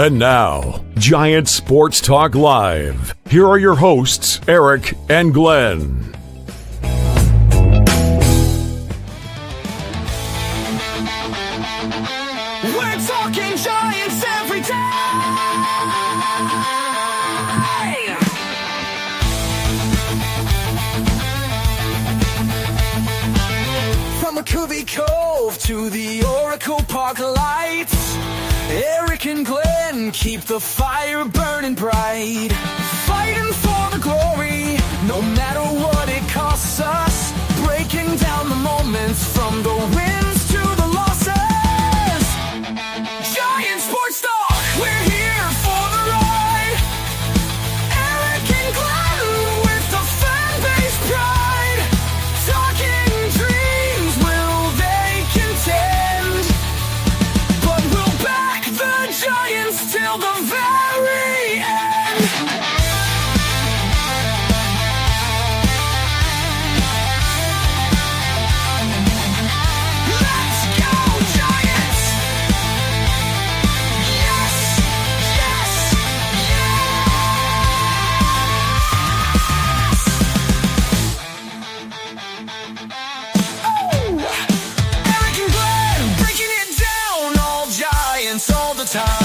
And now, Giant Sports Talk Live. Here are your hosts, Eric and Glenn. We're talking Giants every day. From McCovey Cove to the Oracle Park lights, Eric and Glenn keep the fire burning bright, fighting for the glory, no matter what it costs us, breaking down the moments from the wins to the losses. Giant Sports Talk, we're here for the ride. Eric and Glenn with the fan base pride, talking dreams, will they contend? But we'll back the Giants till the very end. Let's go, Giants! Yes, yes, yes! Oh! Eric and Glenn breaking it down, all Giants all the time.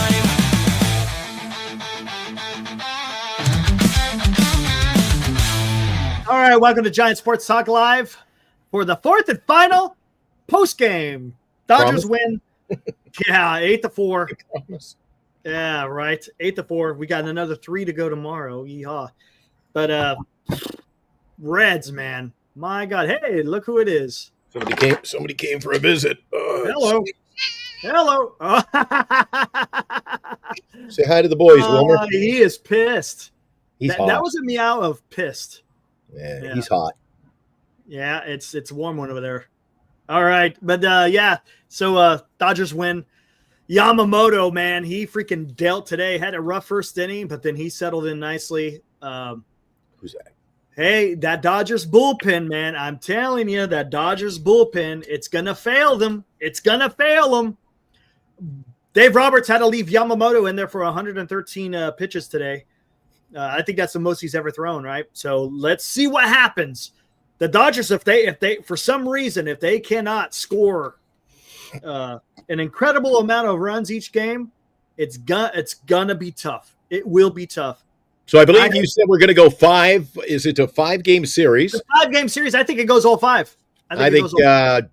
All right, welcome to Giant Sports Talk Live for the fourth and final postgame. Dodgers win. Yeah, 8-4. Yeah, right. 8-4. We got another 3 to go tomorrow. Yeehaw. But Reds, man. My God. Hey, look who it is. Somebody came for a visit. Hello. Hello. Say hi to the boys, Wilmer. He is pissed. He's hot. That was a meow of pissed. Yeah, he's hot. Yeah, it's a warm one over there. All right, but yeah, so Dodgers win. Yamamoto, man, he freaking dealt today. Had a rough first inning, but then he settled in nicely. Who's that? Hey, that Dodgers bullpen, man, I'm telling you, that Dodgers bullpen, it's gonna fail them. It's gonna fail them. Dave Roberts had to leave Yamamoto in there for 113 pitches today. I think that's the most he's ever thrown, right? So let's see what happens. The Dodgers, if they for some reason, if they cannot score an incredible amount of runs each game, it's gonna be tough. It will be tough. So I believe you said we're going to go 5. Is it a 5-game series? It's a 5-game series. I think it goes all 5. I think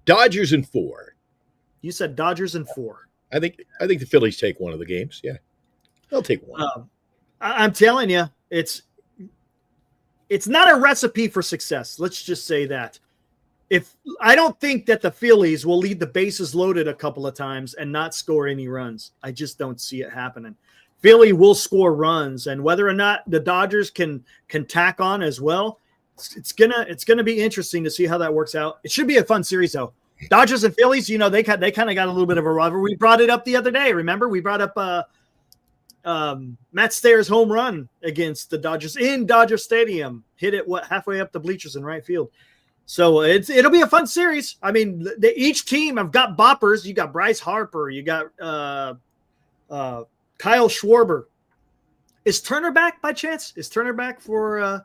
Dodgers in 4. You said Dodgers in 4. I think the Phillies take one of the games. Yeah, they'll take one. I'm telling you, it's not a recipe for success. Let's just say that. I don't think that the Phillies will leave the bases loaded a couple of times and not score any runs. I just don't see it happening. Philly will score runs, and whether or not the Dodgers can tack on as well, it's gonna be interesting to see how that works out. It should be a fun series though. Dodgers and Phillies, they kind of got a little bit of a rivalry. We brought it up the other day. Remember, we brought up Matt Stayer's home run against the Dodgers in Dodger Stadium. Hit it halfway up the bleachers in right field. So it'll be a fun series. I mean, each team have got boppers. You got Bryce Harper. You got Kyle Schwarber. Is Turner back by chance? Is Turner back for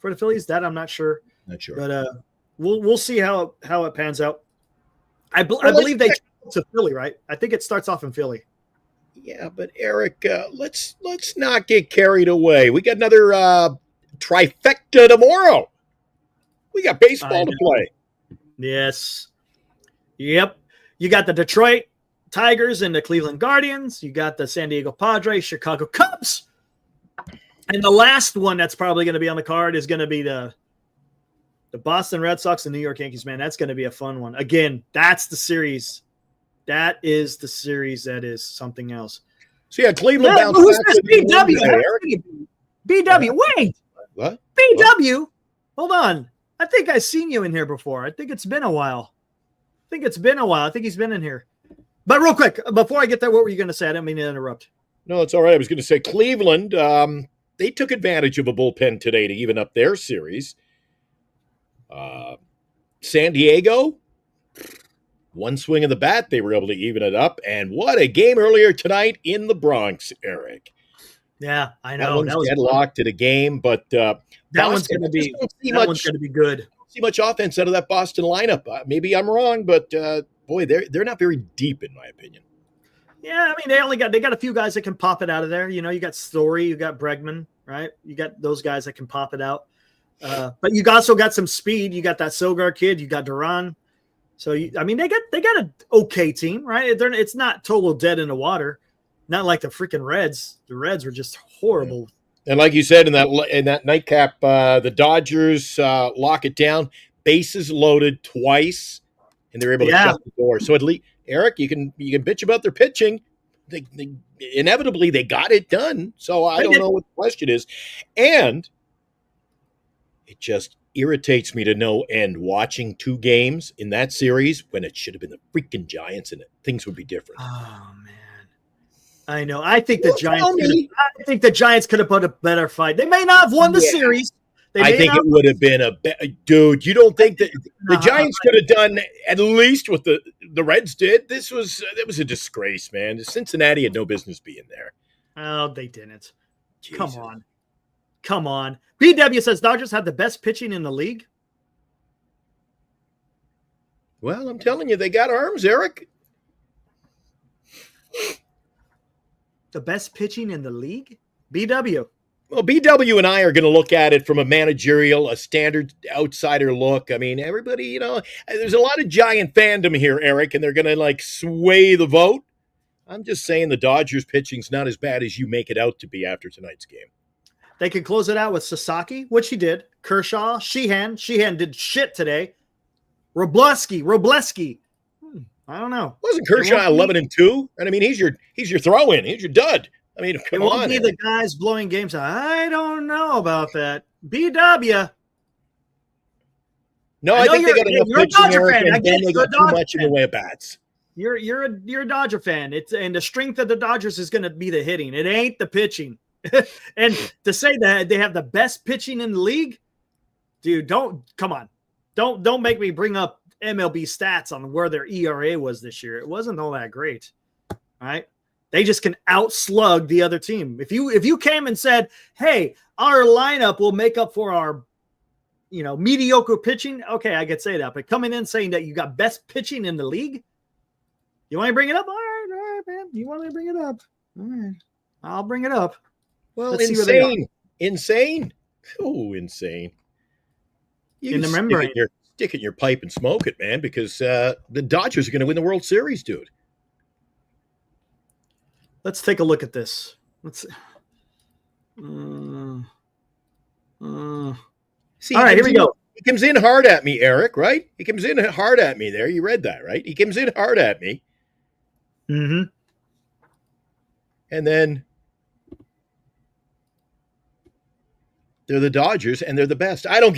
the Phillies? That I'm not sure. Not sure. But we'll see how it pans out. I believe they travel to Philly, right? I think it starts off in Philly. Yeah, but Eric, let's not get carried away. We got another trifecta tomorrow. We got baseball to play. Yes. Yep. You got the Detroit Tigers and the Cleveland Guardians. You got the San Diego Padres, Chicago Cubs. And the last one that's probably going to be on the card is going to be the Boston Red Sox and New York Yankees, man. That's going to be a fun one. Again, that's the series. That is the series that is something else. So, yeah, Cleveland bounced who's back this to the BW? win today, BW, wait. What? BW? Hold on. I think I've seen you in here before. I think it's been a while. I think he's been in here. But real quick, before I get there, what were you going to say? I didn't mean to interrupt. No, it's all right. I was going to say Cleveland, they took advantage of a bullpen today to even up their series. San Diego, One swing of the bat, they were able to even it up. And what a game earlier tonight in the Bronx, Eric. Yeah, I That know. one's deadlocked to the game, but that one's Boston, going to be. I One's going to be good. don't see much offense out of that Boston lineup. Maybe I'm wrong, but boy, they're not very deep in my opinion. Yeah, I mean they got a few guys that can pop it out of there. You know, you got Story, you got Bregman, right? You got those guys that can pop it out. But you also got some speed. You got that Sogar kid. You got Duran. So they got an okay team, right? It's not total dead in the water. Not like the freaking Reds. The Reds were just horrible. And like you said in that nightcap, the Dodgers lock it down, bases loaded twice, and they're able to shut the door. So at least, Eric, you can bitch about their pitching. They inevitably they got it done. So I don't know what the question is, and it just irritates me to no end watching two games in that series when it should have been the freaking Giants in it. Things would be different. Oh man, I know. I think the Giants could have put a better fight. They may not have won the series. I think it would have been dude. You don't think that the Giants could have done at least what the Reds did? It was a disgrace, man. Cincinnati had no business being there. Oh, they didn't. Jesus. Come on. BW says Dodgers had the best pitching in the league. Well, I'm telling you, they got arms, Eric. The best pitching in the league? BW. Well, BW and I are going to look at it from a standard outsider look. I mean, everybody, there's a lot of Giant fandom here, Eric, and they're going to sway the vote. I'm just saying the Dodgers pitching's not as bad as you make it out to be after tonight's game. They could close it out with Sasaki, which he did. Kershaw, Sheehan did shit today. Robleski. I don't know. Wasn't Kershaw 11-2? And I mean, he's your throw-in. He's your dud. I mean, come on. Be the guys blowing games. I don't know about that. BW. No, I think they got enough pitching, Eric, and then they got too much in the way of bats. You're a Dodger fan. And the strength of the Dodgers is going to be the hitting. It ain't the pitching. And to say that they have the best pitching in the league, dude, come on. Don't make me bring up MLB stats on where their ERA was this year. It wasn't all that great. All right. They just can outslug the other team. If you came and said, hey, our lineup will make up for our, mediocre pitching, okay, I could say that. But coming in saying that you got best pitching in the league, you want to bring it up? All right, man. You want me to bring it up? All right. I'll bring it up. Well, insane. Oh, insane. You can stick it in your pipe and smoke it, man, because the Dodgers are going to win the World Series, dude. Let's take a look at this. See, all right, here we go. He comes in hard at me, Eric, right? He comes in hard at me there. You read that, right? He comes in hard at me. Mm-hmm. And then they're the Dodgers, and they're the best. I don't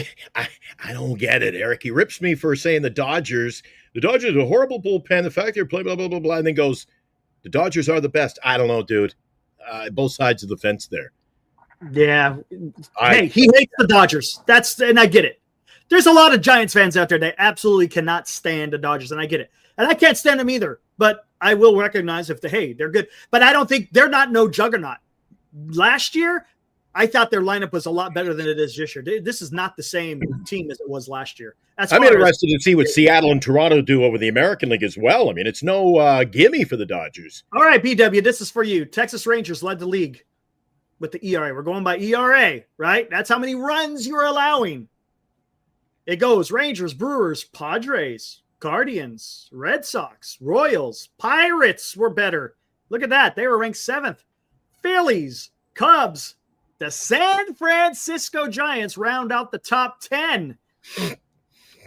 get it, Eric. He rips me for saying the Dodgers are a horrible bullpen. The fact they're playing blah, blah, blah, blah, and then goes, the Dodgers are the best. I don't know, dude. Both sides of the fence there. Yeah. Hey, he hates the Dodgers. And I get it. There's a lot of Giants fans out there that absolutely cannot stand the Dodgers, and I get it. And I can't stand them either, but I will recognize they're good. But I don't think they're not no juggernaut. Last year, I thought their lineup was a lot better than it is this year. This is not the same team as it was last year. I'm interested to see what Seattle and Toronto do over the American League as well. I mean, it's no gimme for the Dodgers. All right, BW, this is for you. Texas Rangers led the league with the ERA. We're going by ERA, right? That's how many runs you're allowing. It goes Rangers, Brewers, Padres, Guardians, Red Sox, Royals, Pirates were better. Look at that. They were ranked 7th. Phillies, Cubs, the San Francisco Giants round out the top 10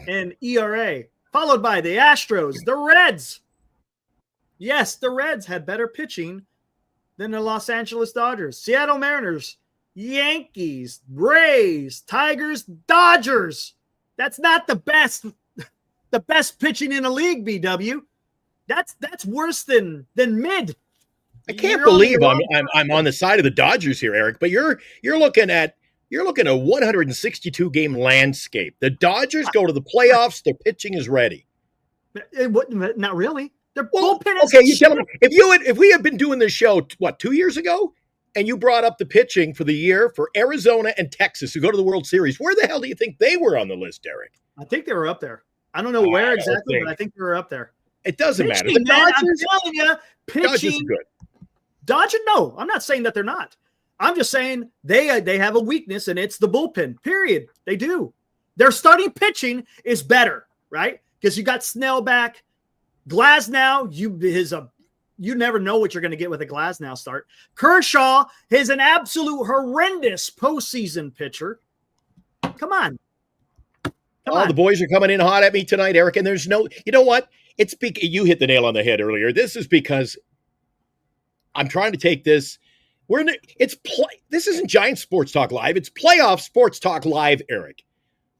in ERA, followed by the Astros, the Reds. Yes, the Reds had better pitching than the Los Angeles Dodgers. Seattle Mariners, Yankees, Rays, Tigers, Dodgers. That's not the best pitching in the league, BW. That's worse than mid. I can't believe I'm on the side of the Dodgers here, Eric. But you're looking at a 162 game landscape. The Dodgers go to the playoffs. Their pitching is ready. It wouldn't, not really. Their Well, bullpen is okay, you tell me if we had been doing this show 2 years ago, and you brought up the pitching for the year for Arizona and Texas who go to the World Series, where the hell do you think they were on the list, Eric? I think they were up there. I don't know where exactly, but I think they were up there. It doesn't matter. Pitching, The man, Dodgers, I'm telling you, Dodgers are pitching. good. Dodgers, no, I'm not saying that they're not. I'm just saying they have a weakness, and it's the bullpen. Period. They do. Their starting pitching is better, right? Because you got Snell back. Glasnow, you never know what you're going to get with a Glasnow start. Kershaw is an absolute horrendous postseason pitcher. Come on. The boys are coming in hot at me tonight, Eric, and there's no, you know what? You hit the nail on the head earlier. This is because I'm trying to take this. This isn't Giant Sports Talk Live. It's playoff Sports Talk Live, Eric.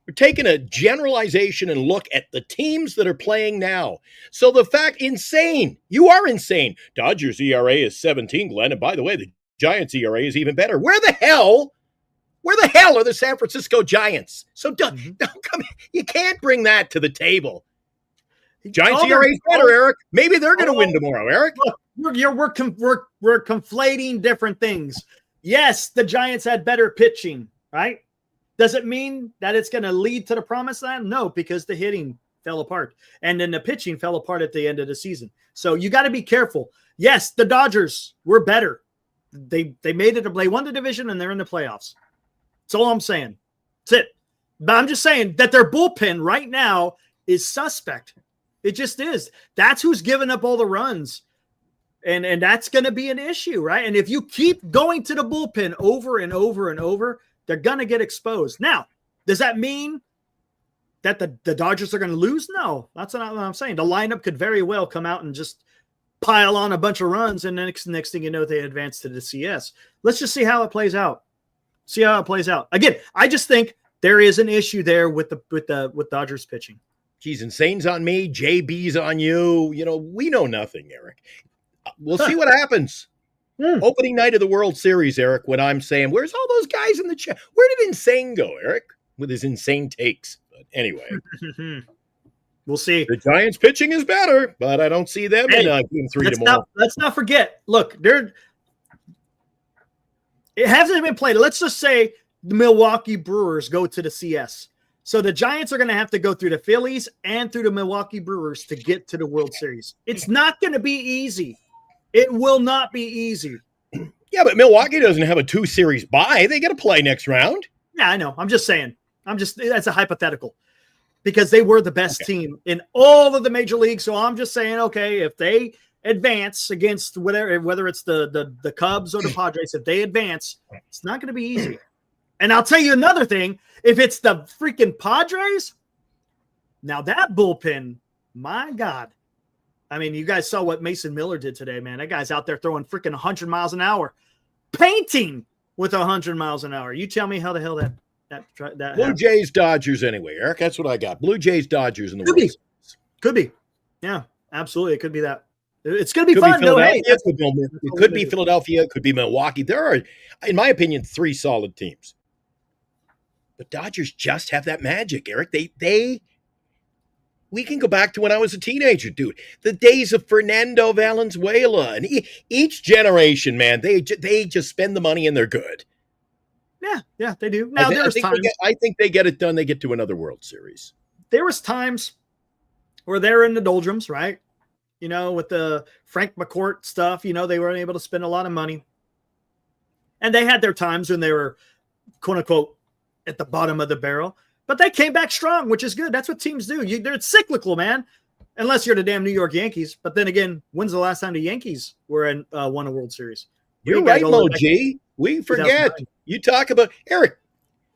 We're taking a generalization and look at the teams that are playing now. So insane. You are insane. Dodgers ERA is 17, Glenn. And by the way, the Giants ERA is even better. Where the hell are the San Francisco Giants? So don't come. You can't bring that to the table. Giants ERA is better, Eric. Maybe they're going to win tomorrow, Eric. Look, we're conflating different things. Yes, the Giants had better pitching, right? Does it mean that it's going to lead to the promised land? No, because the hitting fell apart. And then the pitching fell apart at the end of the season. So you got to be careful. Yes, the Dodgers were better. They made it. They won the division, and they're in the playoffs. That's all I'm saying. That's it. But I'm just saying that their bullpen right now is suspect. It just is. That's who's giving up all the runs. And that's going to be an issue, right? And if you keep going to the bullpen over and over and over, they're going to get exposed. Now, does that mean that the Dodgers are going to lose? No, that's not what I'm saying. The lineup could very well come out and just pile on a bunch of runs, and next thing you know, they advance to the CS. Let's just see how it plays out. Again, I just think there is an issue there with Dodgers pitching. Geez, Insane's on me. JB's on you. We know nothing, Eric. We'll see what happens. Opening night of the World Series, Eric, when I'm saying, where's all those guys in the chat? Where did Insane go, Eric, with his insane takes? But anyway. We'll see. The Giants pitching is better, but I don't see them in Game 3 tomorrow. Let's not forget. Look, it hasn't been played. Let's just say the Milwaukee Brewers go to the CS. So the Giants are going to have to go through the Phillies and through the Milwaukee Brewers to get to the World Series. It's not going to be easy. It will not be easy. Yeah, but Milwaukee doesn't have a 2-series bye. They got to play next round. Yeah, I know. I'm just saying. That's a hypothetical because they were the best team in all of the major leagues. So I'm just saying, okay, if they advance against whether it's the Cubs or the Padres, if they advance, it's not going to be easy. And I'll tell you another thing. If it's the freaking Padres, now that bullpen, my God. I mean, you guys saw what Mason Miller did today, man. That guy's out there throwing freaking 100 miles an hour, painting with 100 miles an hour. You tell me how the hell that Blue happened. Jays, Dodgers anyway, Eric. That's what I got. Blue Jays, Dodgers in the World Series. Could be. Yeah, absolutely. It could be that. It's going to be fun. It could be Philadelphia. It could be Milwaukee. There are, in my opinion, 3 solid teams. But Dodgers just have that magic, Eric. We can go back to when I was a teenager, dude. The days of Fernando Valenzuela. And each generation, man, they just spend the money and they're good. Yeah, they do. Now, I think they get it done. They get to another World Series. There was times where they're in the doldrums, right? With the Frank McCourt stuff, they weren't able to spend a lot of money. And they had their times when they were, quote unquote, at the bottom of the barrel. But they came back strong, which is good. That's what teams do. They're cyclical, man. Unless you're the damn New York Yankees. But then again, when's the last time the Yankees won a World Series? You're right, Mo G. We forget. You talk about Eric.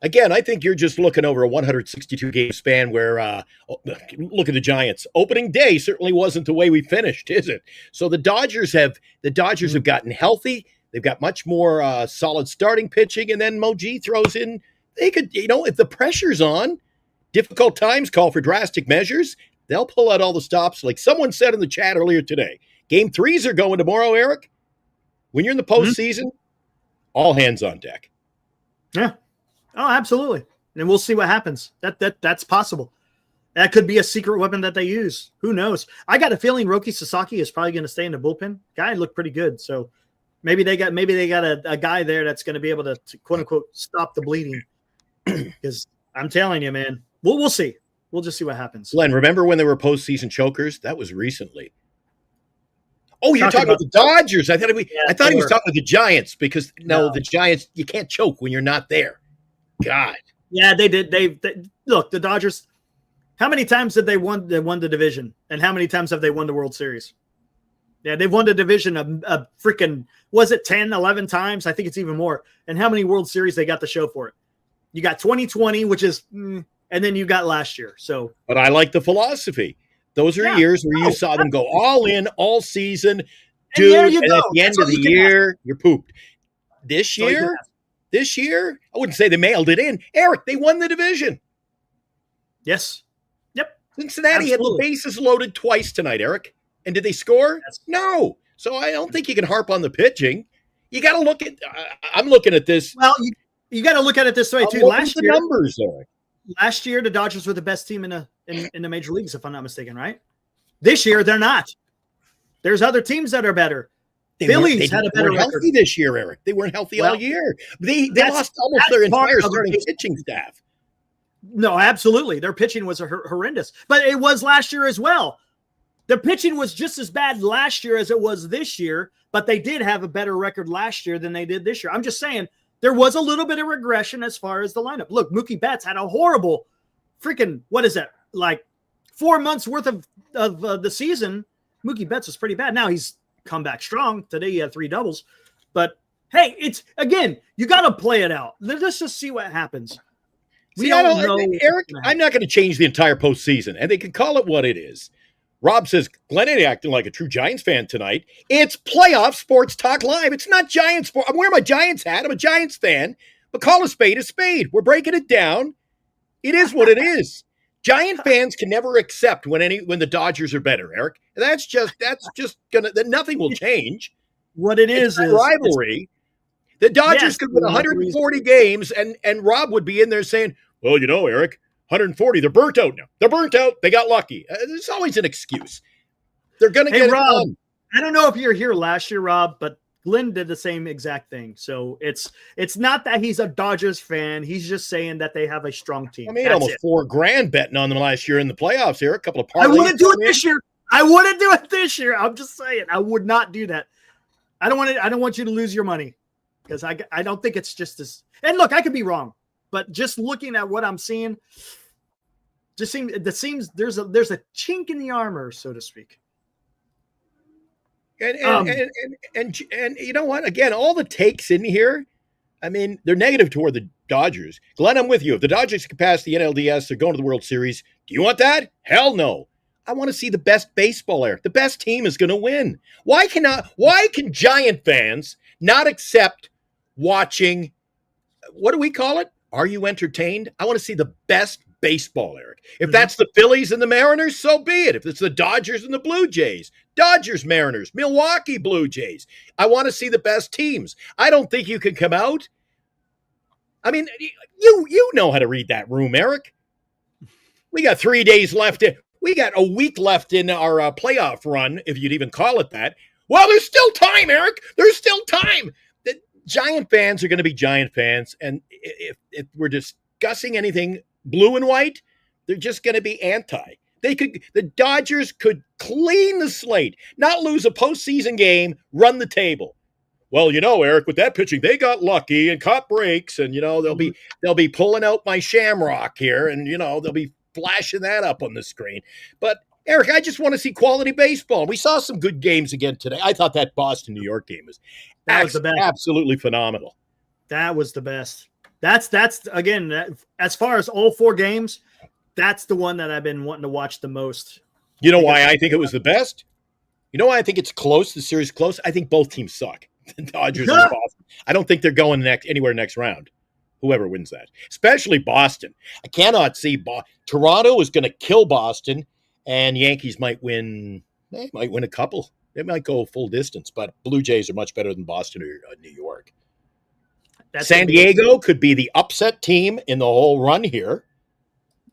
Again, I think you're just looking over a 162-game span where, look at the Giants. Opening day certainly wasn't the way we finished, is it? So the Dodgers have gotten healthy. They've got much more solid starting pitching. And then Mo G throws in, they could, if the pressure's on, difficult times call for drastic measures. They'll pull out all the stops. Like someone said in the chat earlier today, Game 3s are going tomorrow, Eric. When you're in the postseason, all hands on deck. Yeah. Oh, absolutely. And we'll see what happens. That's possible. That could be a secret weapon that they use. Who knows? I got a feeling Roki Sasaki is probably going to stay in the bullpen. Guy looked pretty good, so maybe they got a guy there that's going to be able to quote unquote stop the bleeding. Because I'm telling you, man, we'll see. We'll just see what happens. Glenn, remember when they were postseason chokers? That was recently. Oh, you're talking about the Dodgers. I thought he was talking about the Giants because the Giants, you can't choke when you're not there. God. Yeah, they did. They look, the Dodgers. How many times did they won the division, and how many times have they won the World Series? Yeah, they've won the division a freaking, was it 10, 11 times? I think it's even more. And how many World Series they got to show for it? You got 2020, which is, and then you got last year. So, but I like the philosophy. Those are years where you saw them go all in all season, dude. And at the end of the year, you're pooped. This year, I wouldn't say they mailed it in. Eric, they won the division. Yes. Yep. Cincinnati had the bases loaded twice tonight, Eric. And did they score? Yes. No. So I don't think you can harp on the pitching. You got to look at. I'm looking at this. Well, you got to look at it this way too. Last year, numbers, Eric. Last year, the Dodgers were the best team in the major leagues, if I'm not mistaken, right? This year, they're not. There's other teams that are better. Phillies had a better record. Healthy this year, Eric. They weren't healthy all year. They lost almost their entire starting pitching staff. No, absolutely. Their pitching was horrendous. But it was last year as well. The pitching was just as bad last year as it was this year, but they did have a better record last year than they did this year. I'm just saying there was a little bit of regression as far as the lineup. Look, Mookie Betts had a horrible freaking, what is that, like 4 months worth of the season. Mookie Betts was pretty bad. Now he's come back strong. Today he had 3 doubles. But, hey, it's, again, you got to play it out. Let's just see what happens. We don't know. Eric, I'm not going to change the entire postseason, and they can call it what it is. Rob says, Glenn ain't acting like a true Giants fan tonight. It's playoff sports talk live. It's not Giants sport. I'm wearing my Giants hat. I'm a Giants fan. But call a spade. We're breaking it down. It is what it is. Giant fans can never accept when the Dodgers are better, Eric. That's just gonna. Nothing will change. What it is rivalry. The Dodgers could win 140 games, and Rob would be in there saying, "Well, Eric, 140. They're burnt out now. They're burnt out. They got lucky." There's always an excuse. They're gonna get Rob, it done. I don't know if you were here last year, Rob, but Glenn did the same exact thing. So it's not that he's a Dodgers fan. He's just saying that they have a strong team. I made almost $4,000 betting on them last year in the playoffs here. A couple of parlays. I wouldn't do it this year. I'm just saying. I would not do that. I don't want you to lose your money because I don't think it's just this. And look, I could be wrong, but just looking at what I'm seeing, there's a chink in the armor, so to speak. And you know what? Again, all the takes in here, I mean, they're negative toward the Dodgers. Glenn, I'm with you. If the Dodgers can pass the NLDS, they're going to the World Series. Do you want that? Hell no. I want to see the best baseball there. The best team is going to win. Why can Giant fans not accept watching, what do we call it? Are you entertained? I want to see the best baseball, Eric. If that's the Phillies and the Mariners, so be it. If it's the Dodgers and the Blue Jays, Dodgers, Mariners, Milwaukee Blue Jays, I want to see the best teams. I don't think you can come out. I mean, you know how to read that room, Eric. We got 3 days left. We got a week left in our playoff run, if you'd even call it that. Well, there's still time, Eric. There's still time. The Giant fans are going to be Giant fans. And if we're discussing anything blue and white, they're just going to be anti. The Dodgers could clean the slate, not lose a postseason game, run the table. Well, Eric, with that pitching, they got lucky and caught breaks, and they'll be pulling out my Shamrock here, and they'll be flashing that up on the screen. But Eric, I just want to see quality baseball. We saw some good games again today. I thought that Boston-New York game was the best. Absolutely phenomenal. That was the best. That's again, as far as all 4 games, that's the one that I've been wanting to watch the most. You know why I think it was the best? You know why I think it's close, the series close? I think both teams suck. The Dodgers and Boston. I don't think they're going anywhere next round. Whoever wins that, especially Boston. I cannot see Toronto is going to kill Boston, and Yankees might win. They might win a couple. They might go full distance, but Blue Jays are much better than Boston or New York. San Diego could be the upset team in the whole run here.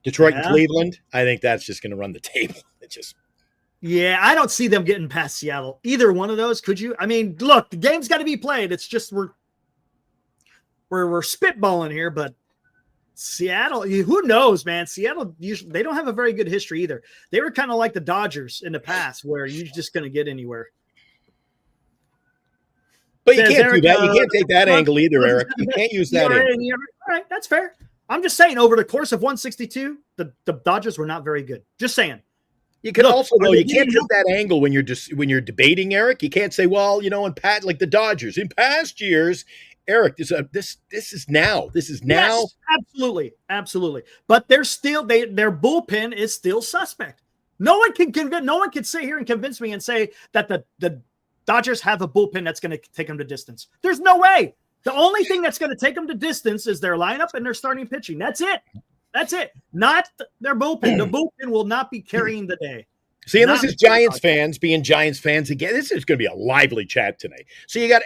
Detroit and Yeah. Cleveland, I think that's just going to run the table. It just Yeah, I don't see them getting past Seattle. Either one of those, could you? I mean, look, the game's got to be played. It's just we're spitballing here, but Seattle, who knows, man? Seattle usually they don't have a very good history either. They were kind of like the Dodgers in the past, where you're just going to get anywhere. But you Says can't Eric, do that. You can't take that angle either, Eric. You can't use that ERA angle. and ERA. All right, that's fair. I'm just saying, over the course of 162, the Dodgers were not very good. Just saying. You can Look, also are though they you can't getting take that angle when you're debating, Eric. You can't say, well, in like the Dodgers in past years, Eric. This is now. This is now. Yes, absolutely. But they're still their bullpen is still suspect. No one can sit here and convince me and say that the Dodgers have a bullpen that's going to take them to distance. There's no way. The only thing that's going to take them to distance is their lineup and their starting pitching. That's it. Not their bullpen. The bullpen will not be carrying the day. See, and this is Giants fans being Giants fans again. This is going to be a lively chat tonight. So you got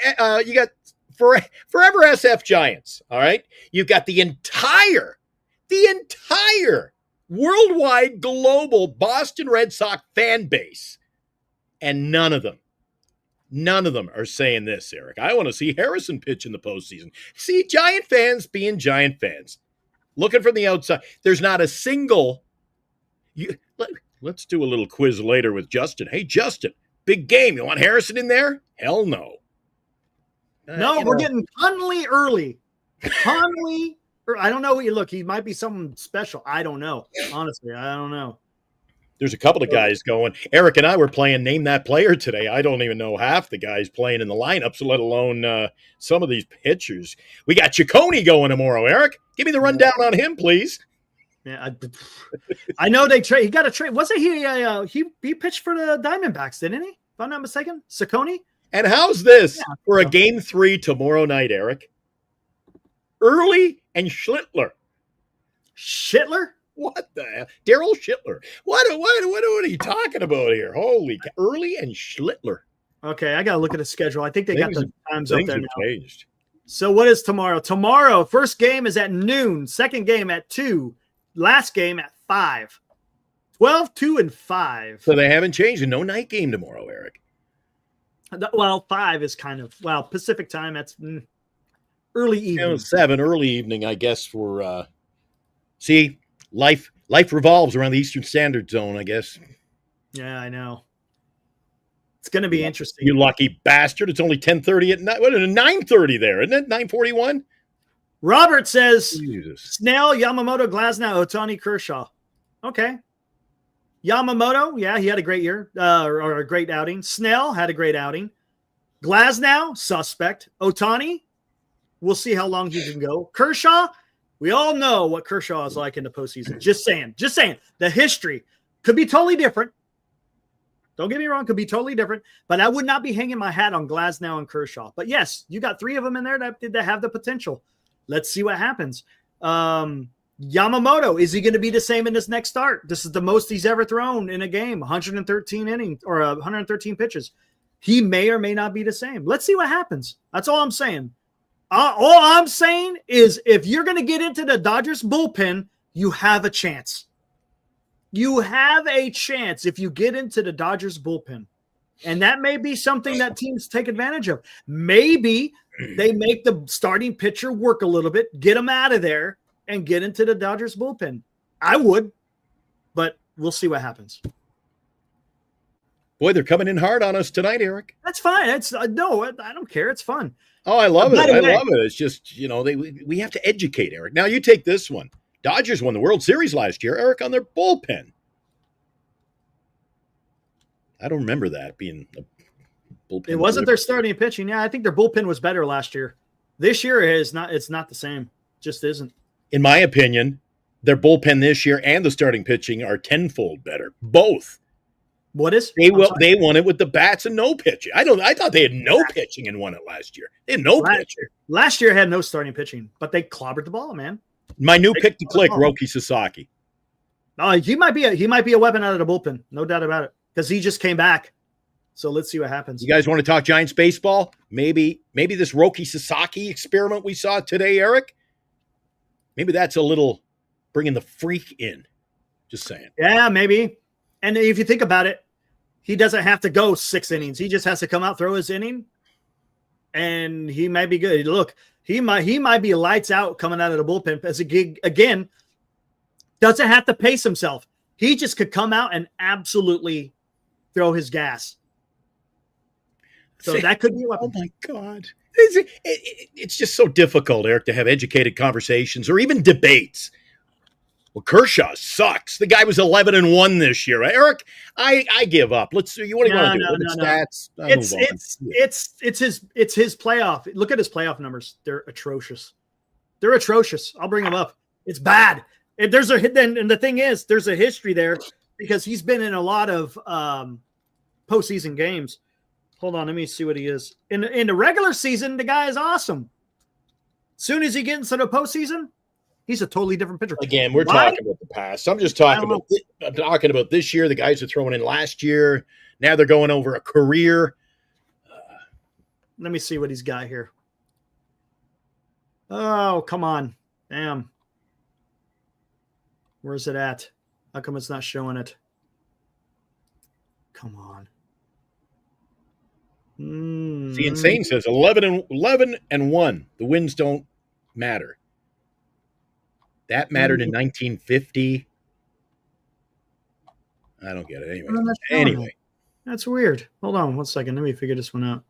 forever SF Giants. All right, you've got the entire worldwide global Boston Red Sox fan base, and none of them are saying this, Eric. I want to see Harrison pitch in the postseason. See, Giant fans being Giant fans, looking from the outside. There's not a single. Let's do a little quiz later with Justin. Hey, Justin, big game. You want Harrison in there? Hell no. No, we're getting Conley early. Conley, I don't know what you look. He might be something special. I don't know. Honestly, I don't know. There's a couple of guys going. Eric and I were playing Name That Player today. I don't even know half the guys playing in the lineups, let alone some of these pitchers. We got Ciccone going tomorrow, Eric. Give me the rundown on him, please. Yeah, I know they trade. He got a trade. Wasn't he pitched for the Diamondbacks, didn't he? If I'm not mistaken, Ciccone. And how's this for a game 3 tomorrow night, Eric? Early and Schlittler. Schittler? What the hell? Daryl Schlittler. What are you talking about here? Holy cow. Early and Schlittler. Okay, I got to look at the schedule. I think they got the times up there now. Changed. So what is tomorrow? Tomorrow, first game is at noon. Second game at 2. Last game at 5. 12, 2, and 5. So they haven't changed. No night game tomorrow, Eric. Well, 5 is kind of, Pacific time. That's early evening. 7, early evening, I guess, for see, life revolves around the Eastern Standard Zone, I guess. Yeah, I know. It's going to be interesting. You lucky bastard. It's only 10:30 at night. What is it? 9:30 there, isn't it? 9:41? Robert says, Jesus. Snell, Yamamoto, Glasnow, Ohtani, Kershaw. Okay. Yamamoto, yeah, he had a great year, or a great outing. Snell had a great outing. Glasnow, suspect. Ohtani, we'll see how long he can go. Kershaw, we all know what Kershaw is like in the postseason. Just saying. The history could be totally different. Don't get me wrong, could be totally different, but I would not be hanging my hat on Glasnow and Kershaw. But yes, you got 3 of them in there that have the potential. Let's see what happens. Yamamoto, is he going to be the same in this next start? This is the most he's ever thrown in a game, 113 innings or 113 pitches. He may or may not be the same. Let's see what happens. That's all I'm saying. All I'm saying is if you're going to get into the Dodgers bullpen, you have a chance. You have a chance if you get into the Dodgers bullpen. And that may be something that teams take advantage of. Maybe they make the starting pitcher work a little bit, get him out of there, and get into the Dodgers bullpen. I would, but we'll see what happens. Boy, they're coming in hard on us tonight, Eric. That's fine. No, I don't care. It's fun. Oh, I love it. By the way, I love it. It's just, we have to educate, Eric. Now, you take this one. Dodgers won the World Series last year, Eric, on their bullpen. I don't remember that being a bullpen. It wasn't their starting pitching. Yeah, I think their bullpen was better last year. This year it's not the same. Just isn't. In my opinion, their bullpen this year and the starting pitching are tenfold better. Both. What is? They won it with the bats and no pitching. I thought they had no pitching and won it last year. They had no pitching. Last year had no starting pitching, but they clobbered the ball, man. My new pick to click, Roki Sasaki. He might be a weapon out of the bullpen, no doubt about it, because he just came back. So let's see what happens. You guys want to talk Giants baseball? Maybe this Roki Sasaki experiment we saw today, Eric. Maybe that's a little bringing the freak in. Just saying. Yeah, maybe. And if you think about it, he doesn't have to go 6 innings. He just has to come out, throw his inning, and he might be good. Look, he might be lights out coming out of the bullpen as a gig again. Doesn't have to pace himself. He just could come out and absolutely throw his gas. So that could be a weapon. Oh my God. It's just so difficult, Eric, to have educated conversations or even debates. Well, Kershaw sucks. The guy was 11-1 this year. Eric, I give up. Let's see. What do you want to do? Look at stats. It's his playoff. Look at his playoff numbers. They're atrocious. I'll bring them up. It's bad. And the thing is, there's a history there because he's been in a lot of postseason games. Hold on, let me see what he is. In the regular season, the guy is awesome. Soon as he gets into the postseason, he's a totally different pitcher. Again, we're talking about the past. I'm just talking about this year. The guys are throwing in last year. Now they're going over a career. Let me see what he's got here. Oh, come on. Damn. Where's it at? How come it's not showing it? Come on. See, Insane says 11-1. The wins don't matter. That mattered in 1950. I don't get it. Anyway. That's weird. Hold on 1 second. Let me figure this one out.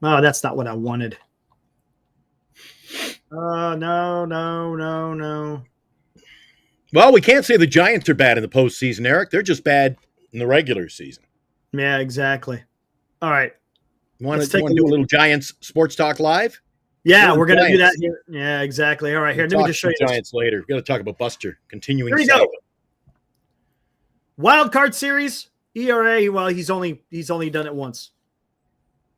Oh, that's not what I wanted. No. Well, we can't say the Giants are bad in the postseason, Eric. They're just bad in the regular season. Yeah, exactly. All right. You want to do a little Giants Sports Talk Live? Yeah, we're going to do that here. Yeah, exactly. All right, here. Let me just show you Giants later. We're going to talk about Buster continuing. Here we go. Wild card series ERA. Well, he's only done it once.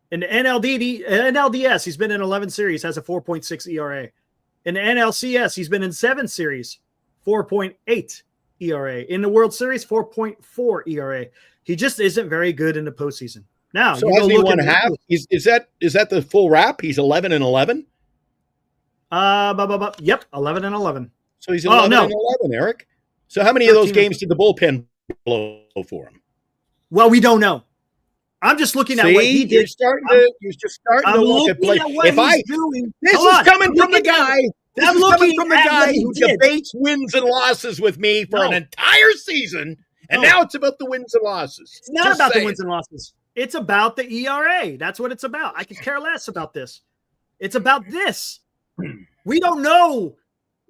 In the NLDS, he's been in 11 series, has a 4.6 ERA. In the NLCS, he's been in 7 series, 4.8 ERA. In the World Series, 4.4 ERA. He just isn't very good in the postseason. Now, so has he won half? Is that the full wrap? He's 11-11. Yep, 11-11. So he's 11-11, Eric. So how many of those games did the bullpen blow for him? Well, we don't know. I'm just looking at what he did. You're starting to look at play. This is coming from the guy. This is coming from the guy who debates wins and losses with me for an entire season, and now it's about the wins and losses. It's not about the wins and losses. It's about the ERA. That's what it's about. I could care less about this. It's about this. We don't know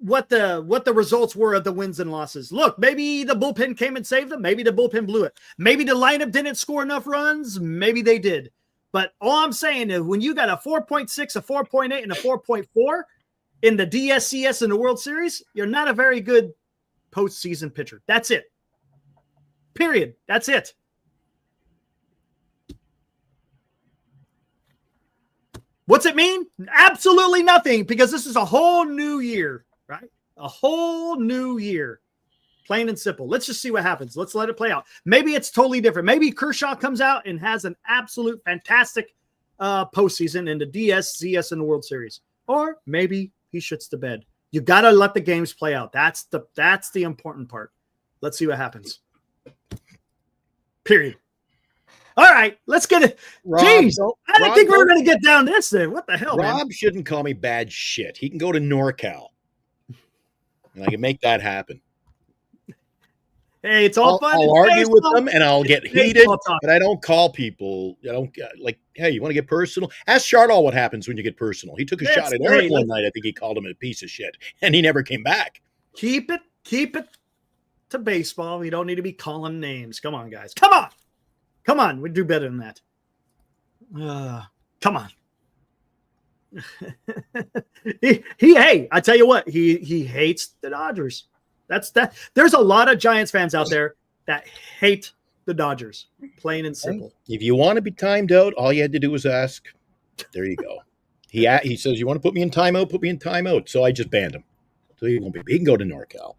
what the results were of the wins and losses. Look, maybe the bullpen came and saved them. Maybe the bullpen blew it. Maybe the lineup didn't score enough runs. Maybe they did. But all I'm saying is when you got a 4.6, a 4.8, and a 4.4 in the DSCS in the World Series, you're not a very good postseason pitcher. That's it. Period. That's it. What's it mean? Absolutely nothing, because this is a whole new year, right? A whole new year. Plain and simple. Let's just see what happens. Let's let it play out. Maybe it's totally different. Maybe Kershaw comes out and has an absolute fantastic postseason in the DSCS in the World Series. Or maybe he shits the bed. You got to let the games play out. That's the important part. Let's see what happens. Period. All right, let's get it. Jeez, I didn't think we were going to get down this thing. What the hell, Rob shouldn't call me bad shit. He can go to NorCal, and I can make that happen. Hey, it's all fun. I'll argue with them, and I'll get heated, but I don't call people. I don't like, hey, you want to get personal? Ask Chardall what happens when you get personal. He took a shot at Eric one night. I think he called him a piece of shit, and he never came back. Keep it to baseball. We don't need to be calling names. Come on, guys. Come on, we do better than that. Come on. Hey, I tell you what, he hates the Dodgers. That's that. There's a lot of Giants fans out there that hate the Dodgers, plain and simple. If you want to be timed out, all you had to do was ask. There you go. He says, you want to put me in timeout? Put me in timeout. So I just banned him. So he won't be. He can go to NorCal.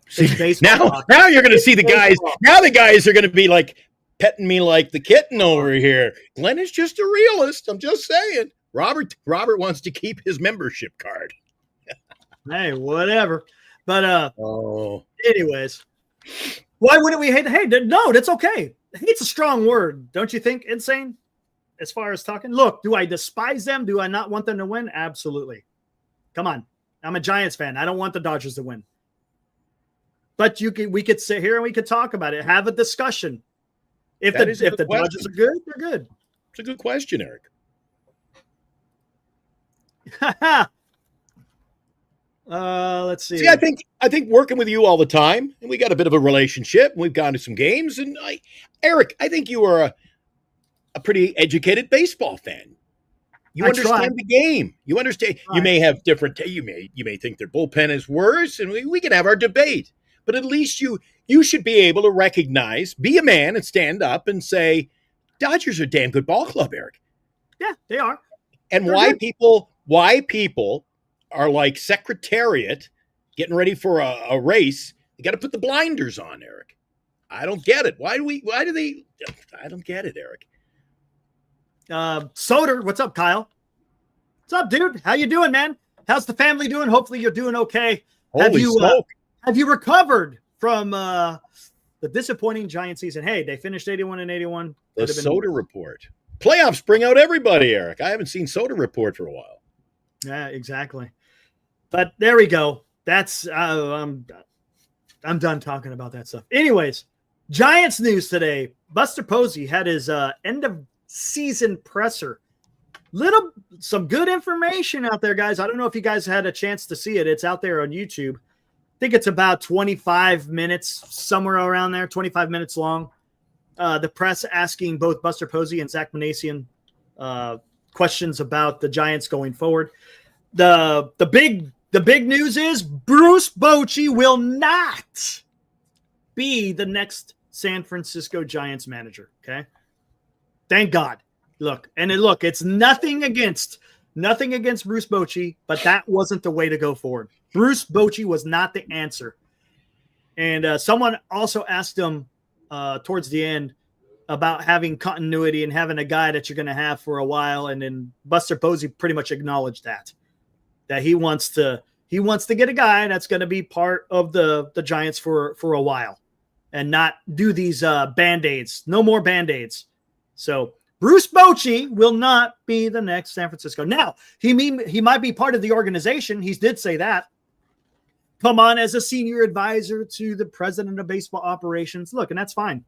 See, now you're going to see the guys. Now the guys are going to be like, petting me like the kitten over here. Glenn is just a realist. I'm just saying. Robert wants to keep his membership card. Hey, whatever. But Oh, anyways, why wouldn't we hate? Hey, no, that's okay. Hate's a strong word, don't you think? Insane. As far as talking, look, do I despise them? Do I not want them to win? Absolutely. Come on, I'm a Giants fan. I don't want the Dodgers to win. But we could sit here and we could talk about it, have a discussion. If the Dodgers are good, they're good. it's a good question, Eric. Let's see. See, I think working with you all the time, and we got a bit of a relationship, and we've gone to some games, and Eric, I think you are a pretty educated baseball fan. You understand the game. You understand. You may have different. You may think their bullpen is worse, and we can have our debate. But at least you should be able to recognize, be a man, and stand up and say, Dodgers are a damn good ball club, Eric. Yeah, they are. And They're why good. people are like Secretariat getting ready for a race. You got to put the blinders on, Eric. I don't get it. Why do they? I don't get it, Eric. Soder, what's up, Kyle? What's up, dude? How you doing, man? How's the family doing? Hopefully you're doing okay. Holy smoke. Have you recovered from the disappointing Giant season? Hey, they finished 81-81. The Soder report. Playoffs bring out everybody, Eric. I haven't seen Soder report for a while. Yeah, exactly. But there we go. That's I'm done talking about that stuff. Anyways, Giants news today. Buster Posey had his end of season presser. Some good information out there, guys. I don't know if you guys had a chance to see it. It's out there on YouTube. I think it's about 25 minutes, somewhere around there, 25 minutes long. The press asking both Buster Posey and Zach Manasian questions about the Giants going forward. The big news is Bruce Bochy will not be the next San Francisco Giants manager. Okay. Thank God. Look, it's nothing against Bruce Bochy, but that wasn't the way to go forward. Bruce Bochy was not the answer. And someone also asked him towards the end about having continuity and having a guy that you're going to have for a while. And then Buster Posey pretty much acknowledged that he wants to get a guy that's going to be part of the Giants for a while and not do these Band-Aids. No more Band-Aids. So Bruce Bochy will not be the next San Francisco. Now, he might be part of the organization. He did say that. Come on as a senior advisor to the president of baseball operations. Look, and that's fine.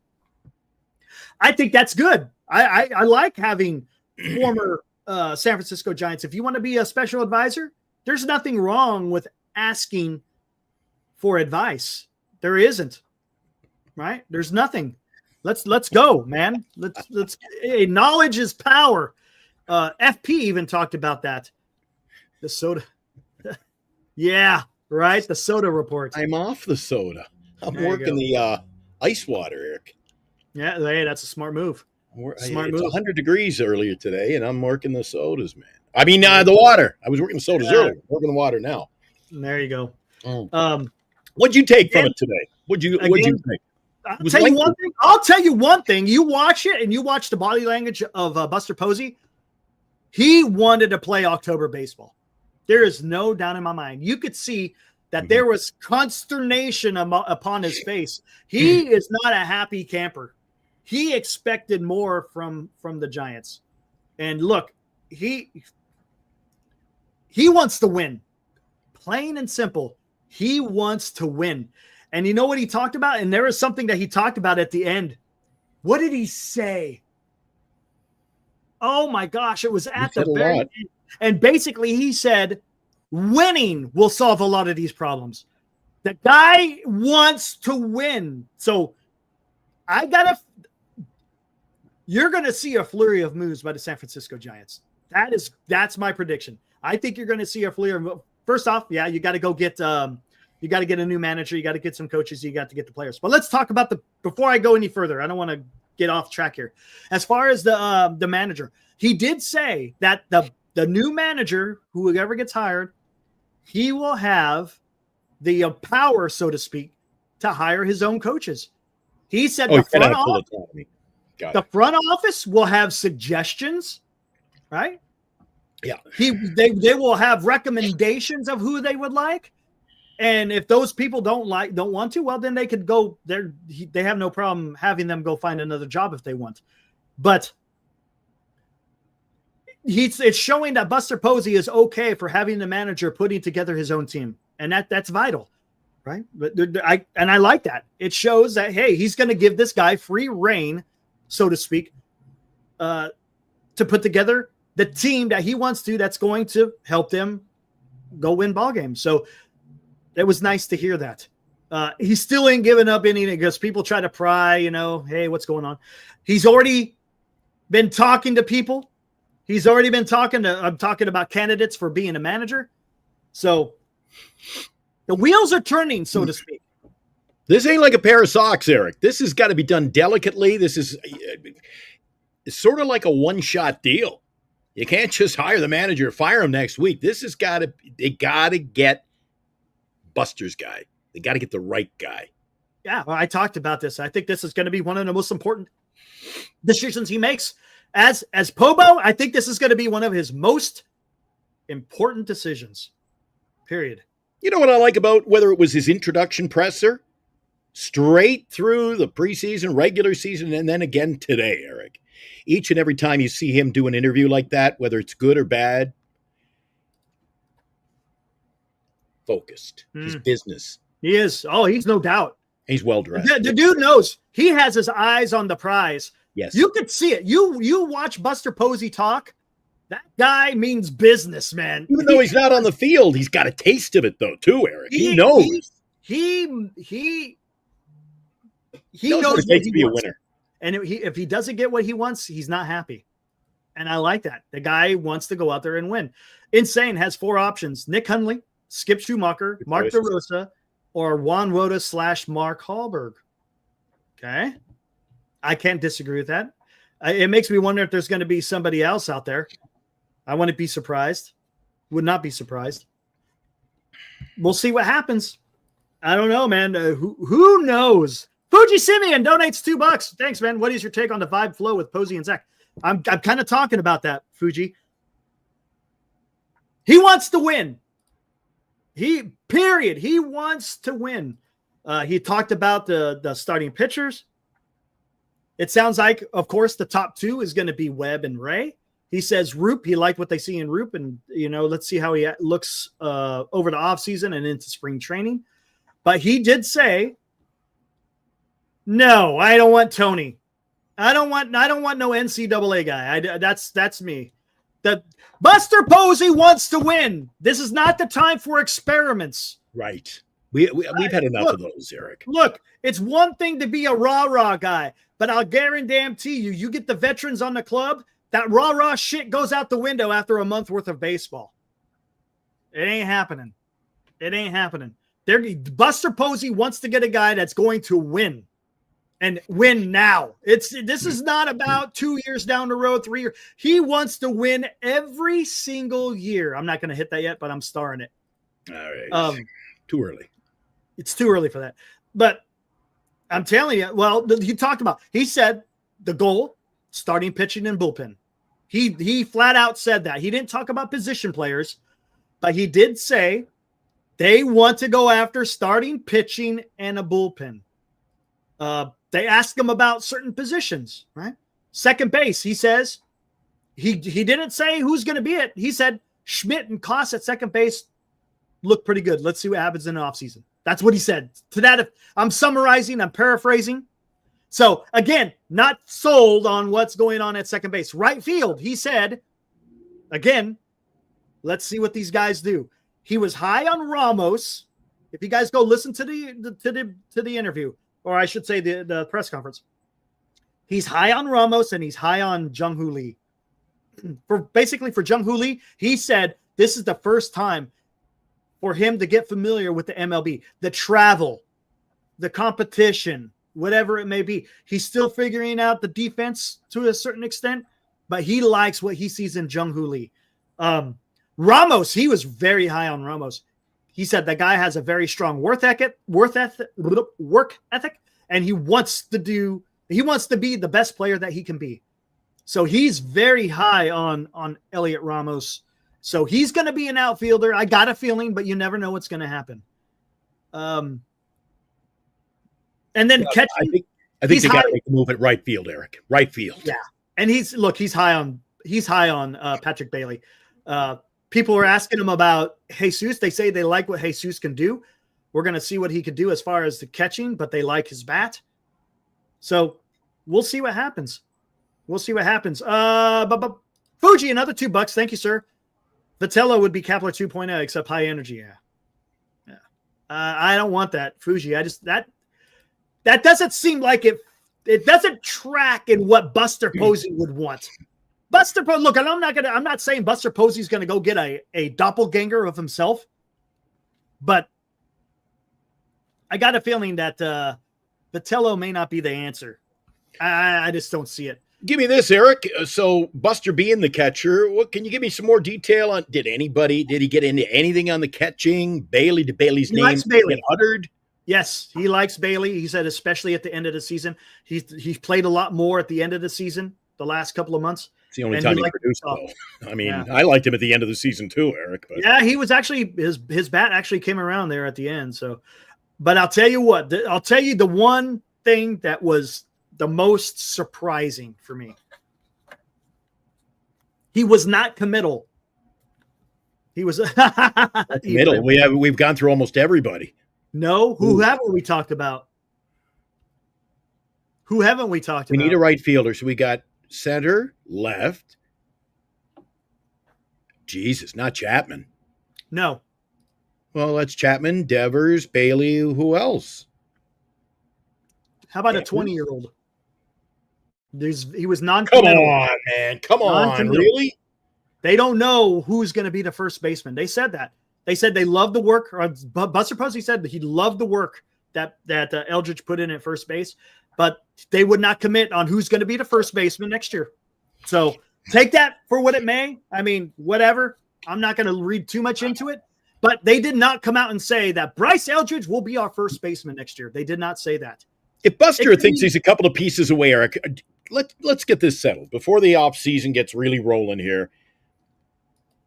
I think that's good. I like having former San Francisco Giants. If you want to be a special advisor, there's nothing wrong with asking for advice. There isn't, right? There's nothing. Let's go, man. Let's knowledge is power. FP even talked about that. The soda. Yeah, right. The soda report. I'm off the soda. I'm working the ice water, Eric. Yeah, hey, that's a smart move. It's 100 degrees earlier today, and I'm working the sodas, man. I mean, the water. I was working the sodas earlier. I'm working the water now. There you go. What'd you take from it today? What'd you think? I'll tell you one thing. You watch it, and you watch the body language of Buster Posey. He wanted to play October baseball. There is no doubt in my mind. You could see that there was consternation upon his face. He is not a happy camper. He expected more from the Giants. And look, he wants to win. Plain and simple. He wants to win. And you know what he talked about? And there was something that he talked about at the end. What did he say? Oh my gosh, it was at the very end. And basically he said, winning will solve a lot of these problems. The guy wants to win. So you're going to see a flurry of moves by the San Francisco Giants. That's my prediction. I think you're going to see a flurry of, first off, yeah, you got to go get you got to get a new manager. You got to get some coaches. You got to get the players. But let's talk about before I go any further, I don't want to get off track here. As far as the manager, he did say that the new manager, whoever gets hired, he will have the power, so to speak, to hire his own coaches. He said the front office. Got The it. front office will have suggestions, right? Yeah. They will have recommendations of who they would like. And if those people don't want to, well, then they could go there. They have no problem having them go find another job if they want. But it's showing that Buster Posey is okay for having the manager putting together his own team. And that's vital, right? But I like that. It shows that, hey, he's going to give this guy free reign, so to speak, to put together the team that he wants to, that's going to help them go win ball games. So it was nice to hear that. He still ain't giving up anything because people try to pry, hey, what's going on? He's already been talking to people. He's already been talking about candidates for being a manager. So the wheels are turning, so to speak. This ain't like a pair of socks, Eric. This has got to be done delicately. This is it's sort of like a one-shot deal. You can't just hire the manager, fire him next week. They got to get Buster's guy. They got to get the right guy. Yeah, well, I talked about this. I think this is going to be one of the most important decisions he makes. As Pobo, I think this is going to be one of his most important decisions, period. You know what I like about whether it was his introduction presser, straight through the preseason, regular season, and then again today, Eric. Each and every time you see him do an interview like that, whether it's good or bad, focused. His business. He is. Oh, he's no doubt. He's well-dressed. The dude knows. He has his eyes on the prize. Yes. You could see it. You watch Buster Posey talk. That guy means business, man. Even though he's not on the field, he's got a taste of it, though, too, Eric. He knows. He knows knows what it takes to be a wants. winner. And if he doesn't get what he wants, he's not happy. And I like that. The guy wants to go out there and win. Insane has 4 options: Nick Hundley, Skip Schumacher, Mark DeRosa, or Juan Rota / Mark Hallberg. Okay. I can't disagree with that. It makes me wonder if there's going to be somebody else out there. I wouldn't be surprised. Would not be surprised. We'll see what happens. I don't know, man. Who knows? Fuji Simeon donates $2. Thanks, man. What is your take on the vibe flow with Posey and Zach? I'm kind of talking about that, Fuji. He wants to win. He wants to win. He talked about the starting pitchers. It sounds like, of course, the top 2 is going to be Webb and Ray. He says Roop, he liked what they see in Roop, and, let's see how he looks over the offseason and into spring training. But he did say, no, I don't want Tony. I don't want no NCAA guy. That's me. The Buster Posey wants to win. This is not the time for experiments. Right. We've had enough of those, Eric. Look, it's one thing to be a rah-rah guy, but I'll guarantee you get the veterans on the club, that rah-rah shit goes out the window after a month worth of baseball. It ain't happening. Buster Posey wants to get a guy that's going to win. And win now. This is not about 2 years down the road, 3 years. He wants to win every single year. I'm not going to hit that yet, but I'm starring it. All right. Too early. It's too early for that. But I'm telling you, he said the goal, starting pitching and bullpen. He flat out said that. He didn't talk about position players, but he did say they want to go after starting pitching and a bullpen. They asked him about certain positions, right? Second base, he says, he didn't say who's going to be it. He said Schmidt and Koss at second base look pretty good. Let's see what happens in the offseason. That's what he said. To that, I'm summarizing, I'm paraphrasing. So, again, not sold on what's going on at second base. Right field, he said, again, let's see what these guys do. He was high on Ramos. If you guys go listen to the interview, or I should say the press conference, he's high on Ramos and he's high on Jung-Hoo Lee. For Jung-Hoo Lee, he said this is the first time for him to get familiar with the MLB, the travel, the competition, whatever it may be. He's still figuring out the defense to a certain extent, but he likes what he sees in Jung-Hoo Lee. Ramos, he was very high on Ramos. He said that guy has a very strong work ethic, and he wants to do He wants to be the best player that he can be. So he's very high on Elliot Ramos. So he's going to be an outfielder. I got a feeling, but you never know what's going to happen. And then catching. I think they got to make a move at right field, Eric. Right field. Yeah, and he's high on Patrick Bailey. People are asking him about Jesus. They say they like what Jesus can do. We're going to see what he could do as far as the catching, but they like his bat. So we'll see what happens. Fuji, another $2. Thank you, sir. Vitello would be Kepler 2.0, except high energy. Yeah. I don't want that, Fuji. That doesn't seem like it doesn't track in what Buster Posey would want. Look, I'm not saying Buster Posey's going to go get a doppelganger of himself, but I got a feeling that Vitello may not be the answer. I just don't see it. Give me this, Eric. So Buster being the catcher, can you give me some more detail on? Did he get into anything on the catching? Did Bailey's name get uttered? Yes, he likes Bailey. He said, especially at the end of the season, he's played a lot more at the end of the season, the last couple of months. It's the only time he produced, though. I mean, yeah. I liked him at the end of the season too, Eric. But. Yeah, he was actually his bat actually came around there at the end. So, but I'll tell you what, the one thing that was the most surprising for me. He was not committal. He was committal. We've gone through almost everybody. No, who haven't we talked about? We need a right fielder. So we got center, left. Jesus, not Chapman. No. Well, that's Chapman, Devers, Bailey. Who else? How about a 20-year-old? He was non-committal. Come on, man. Come on. Really? They don't know who's going to be the first baseman. They said that. They said they love the work. Buster Posey said that he loved the work that Eldridge put in at first base, but they would not commit on who's going to be the first baseman next year. So take that for what it may. I mean, whatever. I'm not going to read too much into it, but they did not come out and say that Bryce Eldridge will be our first baseman next year. They did not say that. If Buster thinks he's a couple of pieces away, Eric, let's get this settled before the off season gets really rolling here.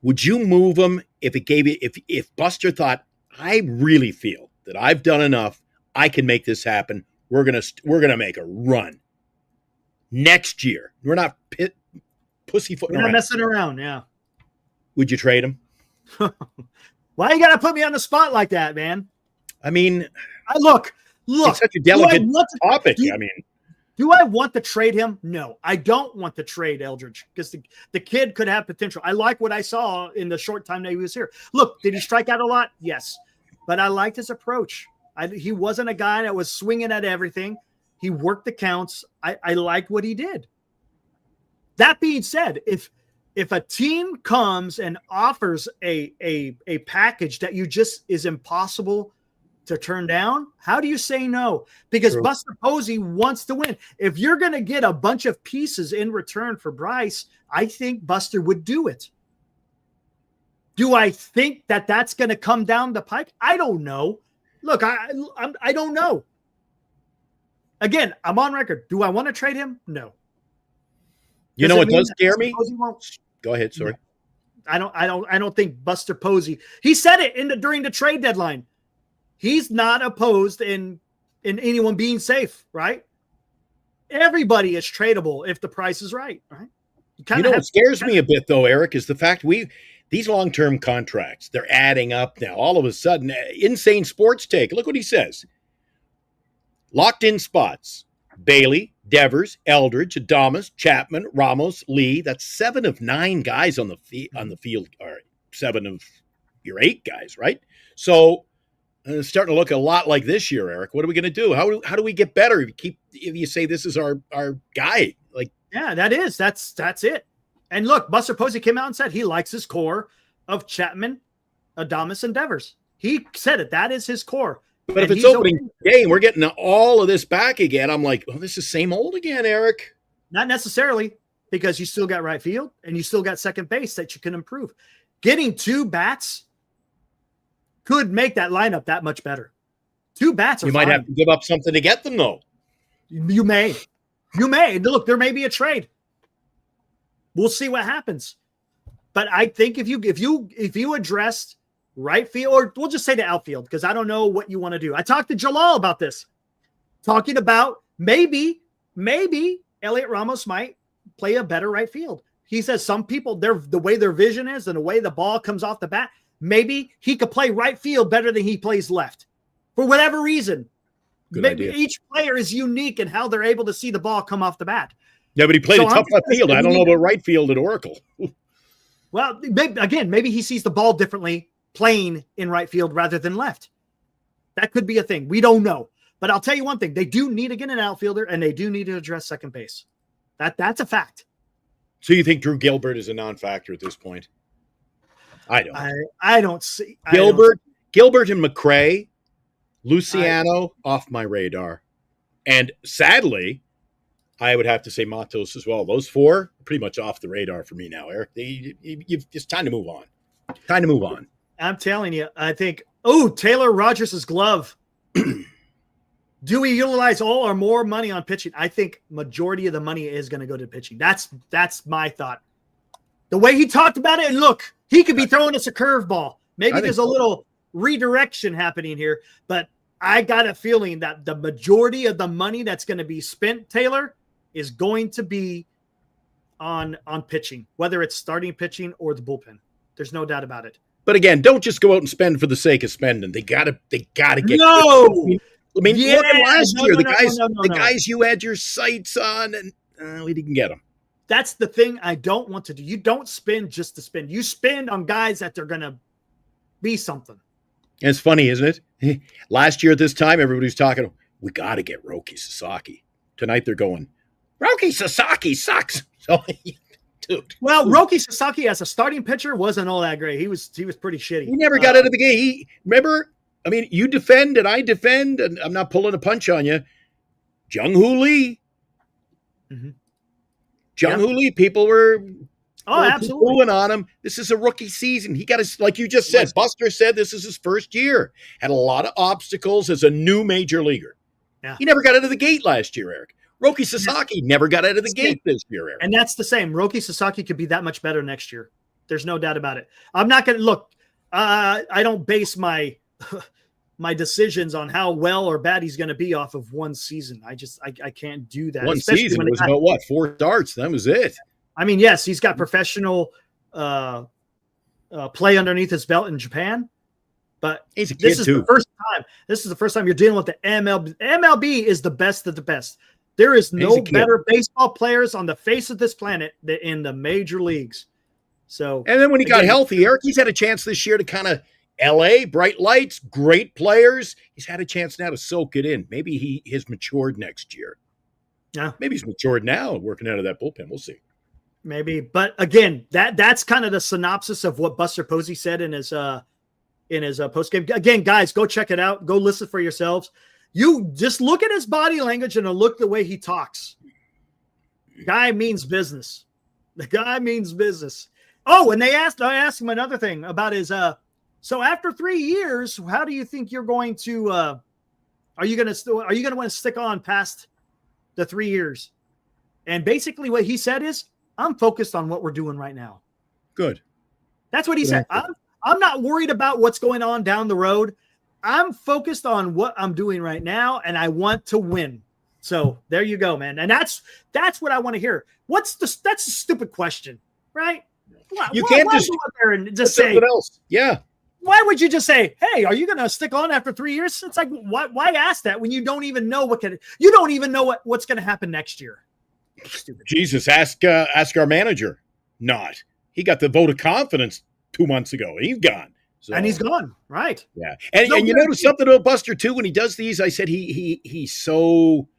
Would you move him if Buster thought, I really feel that I've done enough, I can make this happen. We're gonna make a run next year. We're not pussyfooting around. We're not messing around. Yeah. Would you trade him? Why you gotta put me on the spot like that, man? I mean, look. It's such a delicate topic. Do I want to trade him? No, I don't want to trade Eldridge because the kid could have potential. I like what I saw in the short time that he was here. Look, did he strike out a lot? Yes. But I liked his approach. He wasn't a guy that was swinging at everything. He worked the counts. I liked what he did. That being said, if a team comes and offers a package that is impossible to turn down, how do you say no? Because True. Buster Posey wants to win. If you're going to get a bunch of pieces in return for Bryce, I think Buster would do it. Do I think that that's going to come down the pike? I don't know. Look, I don't know. Again, I'm on record. Do I want to trade him? No. You know what does scare me? Go ahead. Sorry. No. I don't think Buster Posey. He said it during the trade deadline. He's not opposed in anyone being safe, right? Everybody is tradable if the price is right, right? What scares me a bit, though, Eric, is the fact these long-term contracts, they're adding up now. All of a sudden, insane sports take. Look what he says. Locked in spots. Bailey, Devers, Eldridge, Adames, Chapman, Ramos, Lee. That's 7 of 9 guys on the field. All right, 7 of your 8 guys, right? So it's starting to look a lot like this year, Eric. What are we going to do? How do we get better if you say this is our guy? Like, yeah, that's it. And look, Buster Posey came out and said he likes his core of Chapman, Adames, and Devers. He said it. That is his core. But if it's opening day and we're getting all of this back again, I'm like, oh, this is same old again, Eric. Not necessarily, because you still got right field and you still got second base that you can improve. Getting 2 bats could make that lineup that much better. 2 bats are You might fine. have to give up something to get them, though. You may. You may look. There may be a trade. We'll see what happens. But I think if you addressed right field, or we'll just say the outfield, because I don't know what you want to do. I talked to Jalal about this, talking about maybe Elliot Ramos might play a better right field. He says some people, the way their vision is and the way the ball comes off the bat, maybe he could play right field better than he plays left for whatever reason. Good Maybe idea. each player is unique in how they're able to see the ball come off the bat. Yeah, but he played So a tough I'm left field. I don't know about right field at Oracle. Well, maybe he sees the ball differently playing in right field rather than left. That could be a thing. We don't know. But I'll tell you one thing. They do need to get an outfielder, and they do need to address second base. That's a fact. So you think Drew Gilbert is a non-factor at this point? I don't. I don't see. Gilbert and McRae, Luciano off my radar. And sadly, I would have to say Matos as well. Those four are pretty much off the radar for me now, Eric. It's time to move on. Time to move on. I'm telling you, I think, Taylor Rogers' glove. Do we utilize all or more money on pitching? I think majority of the money is going to go to pitching. That's my thought. The way he talked about it, and look, he could be throwing us a curveball. Maybe there's a little redirection happening here, but I got a feeling that the majority of the money that's going to be spent, Taylor, is going to be on pitching, whether it's starting pitching or the bullpen. There's no doubt about it. But again, don't just go out and spend for the sake of spending. They gotta get. No. I mean, look at last year. The No. guys you had your sights on, and we didn't get them. That's the thing I don't want to do. You don't spend just to spend. You spend on guys that they're going to be something. And it's funny, isn't it? Last year at this time, everybody's talking, we got to get Roki Sasaki. Tonight they're going, Roki Sasaki sucks. So, dude. Well, Roki Sasaki as a starting pitcher wasn't all that great. He was pretty shitty. He never got out of the game. Remember, I mean, you defend and I defend, and I'm not pulling a punch on you. Jung-Hoo Lee. Mm-hmm. Jung-Hoo Lee, people were absolutely booing on him. This is a rookie season. He got his, like you just said, Buster said this is his first year. Had a lot of obstacles as a new major leaguer. Yeah. He never got out of the gate last year, Eric. Roki Sasaki never got out of the gate this year, Eric. And that's the same. Roki Sasaki could be that much better next year. There's no doubt about it. I'm not going to look. I don't base my decisions on how well or bad he's going to be off of one season. I can't do that. One season was about what? 4 starts. That was it. I mean, yes, he's got professional play underneath his belt in Japan, but he's a kid too. This is the first time you're dealing with the MLB. MLB is the best of the best. There is no better baseball players on the face of this planet than in the major leagues. So, and then when he got healthy, Eric, he's had a chance this year to kind of LA, bright lights, great players. He's had a chance now to soak it in. Maybe he has matured next year. Yeah. Maybe he's matured now working out of that bullpen. We'll see. Maybe. But again, that's kind of the synopsis of what Buster Posey said in his postgame. Again, guys, go check it out. Go listen for yourselves. You just look at his body language and look the way he talks. Guy means business. The guy means business. Oh, and I asked him another thing about his so after 3 years, how do you think you're going to are you going to want to stick on past the 3 years? And basically what he said is, I'm focused on what we're doing right now. Good. That's what he said. I'm not worried about what's going on down the road. I'm focused on what I'm doing right now, and I want to win. So there you go, man. And that's what I want to hear. That's a stupid question, right? You can't just go out there and just say something else. Yeah. Why would you just say, "Hey, are you going to stick on after 3 years?" It's like, why ask that when you don't even know what's going to happen next year? Stupid. Jesus, ask our manager. Not. He got the vote of confidence 2 months ago. He's gone. So, and he's gone, right? Yeah, and you notice something about Buster too when he does these. I said he's so.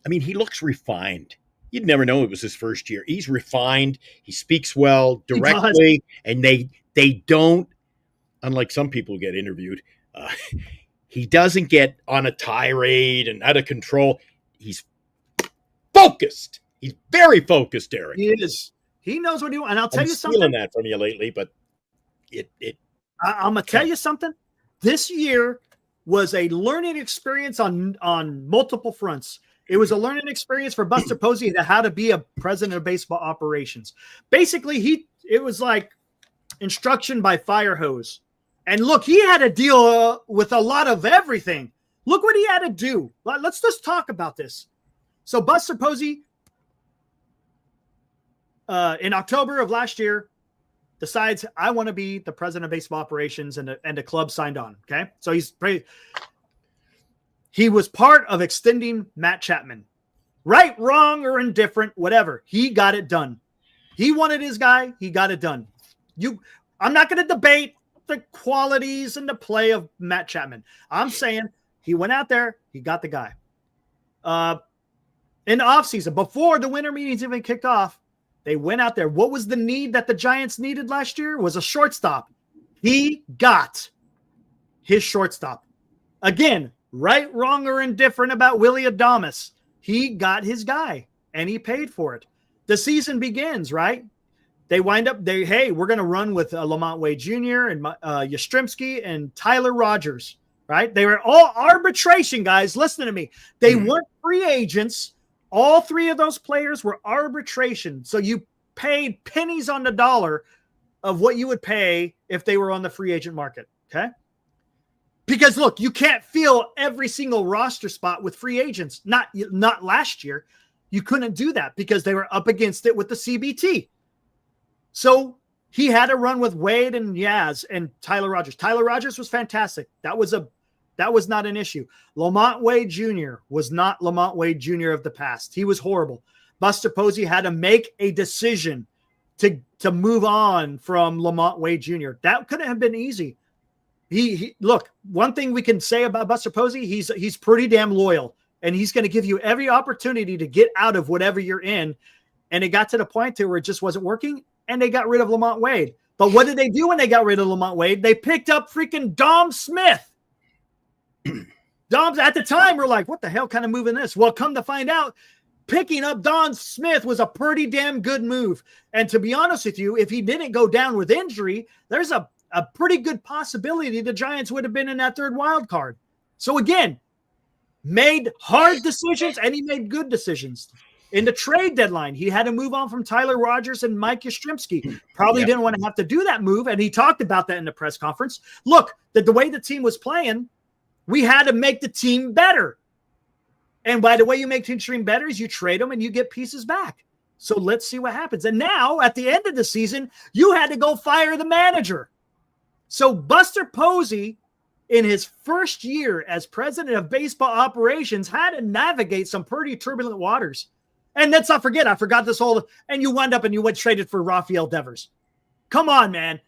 I mean, he looks refined. You'd never know it was his first year. He's refined. He speaks well directly, and they don't. Unlike some people who get interviewed, he doesn't get on a tirade and out of control. He's focused. He's very focused, Eric. He is. He knows what he wants. And I'll tell you something. I'm stealing that from you lately, but I'm going to tell you something. This year was a learning experience on multiple fronts. It was a learning experience for Buster Posey to how to be a president of baseball operations. Basically, it was like instruction by fire hose. And look, he had to deal with a lot of everything. Look what he had to do. Let's just talk about this. So Buster Posey, in October of last year, decides, I want to be the president of baseball operations, and the club signed on. Okay. So he was part of extending Matt Chapman. Right, wrong, or indifferent, whatever. He got it done. He wanted his guy. He got it done. I'm not going to debate the qualities and the play of Matt Chapman. I'm saying he went out there. He got the guy. In the offseason, before the winter meetings even kicked off, they went out there. What was the need that the Giants needed last year? Was a shortstop. He got his shortstop. Again, right, wrong, or indifferent about Willie Adames. He got his guy, and he paid for it. The season begins, right? They wind up, hey, we're going to run with Lamont Wade Jr. and Yastrzemski and Tyler Rogers, right? They were all arbitration guys. Listen to me. They weren't free agents. All three of those players were arbitration. So you paid pennies on the dollar of what you would pay if they were on the free agent market. Okay. Because look, you can't fill every single roster spot with free agents. Not last year. You couldn't do that because they were up against it with the CBT. So he had to run with Wade and Yaz and Tyler Rogers. Tyler Rogers was fantastic. That was not an issue. Lamont Wade Jr. was not Lamont Wade Jr. of the past. He was horrible. Buster Posey had to make a decision to move on from Lamont Wade Jr. That couldn't have been easy. He look, one thing we can say about Buster Posey, he's pretty damn loyal, and he's going to give you every opportunity to get out of whatever you're in. And it got to the point where it just wasn't working, and they got rid of Lamont Wade. But what did they do when they got rid of Lamont Wade? They picked up freaking Dom Smith. Dom's at the time were like, what the hell kind of move in this? Well, come to find out, picking up Dom Smith was a pretty damn good move. And to be honest with you, if he didn't go down with injury, there's a pretty good possibility the Giants would have been in that third wild card. So again, made hard decisions, and he made good decisions. In the trade deadline, he had to move on from Tyler Rogers and Mike Yastrzemski. Probably didn't want to have to do that move, and he talked about that in the press conference. Look, the way the team was playing, we had to make the team better. And by the way you make the team better is you trade them and you get pieces back. So let's see what happens. And now, at the end of the season, you had to go fire the manager. So Buster Posey, in his first year as president of baseball operations, had to navigate some pretty turbulent waters. And let's not forget, I forgot this whole, and you wound up and you went traded for Rafael Devers. Come on, man.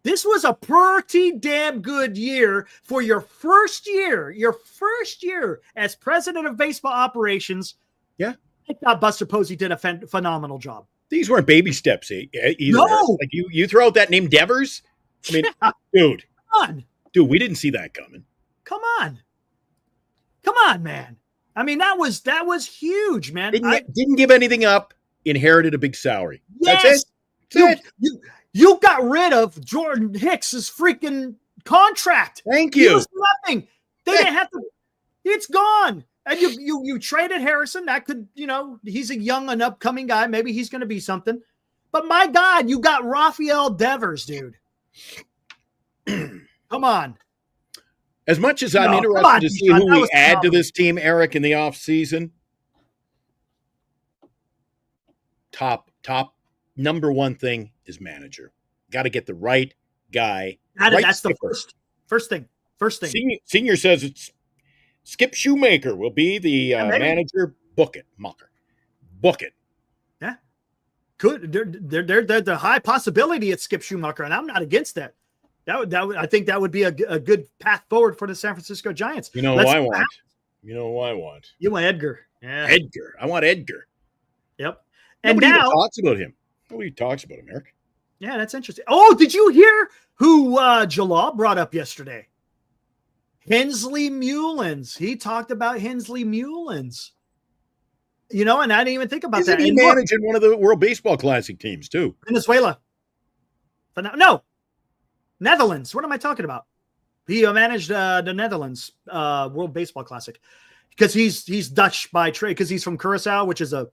This was a pretty damn good year for your first year as president of baseball operations. Yeah. I thought Buster Posey did a phenomenal job. These weren't baby steps either. No. Like you throw out that name Devers. I mean, dude, come on. Dude, we didn't see that coming. Come on, man. I mean, that was huge, man. Didn't give anything up, inherited a big salary. Yes. That's it. You got rid of Jordan Hicks's freaking contract. Thank you. It was nothing. They didn't have to. It's gone. And you traded Harrison. That could, he's a young and upcoming guy. Maybe he's going to be something. But my God, you got Rafael Devers, dude. Come on. As much as I'm interested to see who we add to this team, Eric, in the offseason, top number one thing is manager. Got to get the right guy. That's the first thing. Senior says it's Skip Shoemaker will be the manager. Book it, Mucker. Book it. Yeah. Could there's a high possibility it's Skip Schumacher, and I'm not against that. I think that would be a good path forward for the San Francisco Giants. You know who I want? You want Edgar. Yeah. Edgar. I want Edgar. Yep. And Nobody now talks about him. Nobody talks about him, Eric. Yeah, that's interesting. Oh, did you hear who Jalal brought up yesterday? Hensley Mullins. He talked about Hensley Mullins. And I didn't even think about that. He managing one of the World Baseball Classic teams, too. Venezuela. No. Netherlands. What am I talking about? He managed the Netherlands World Baseball Classic. because he's Dutch by trade, because he's from Curacao, which is a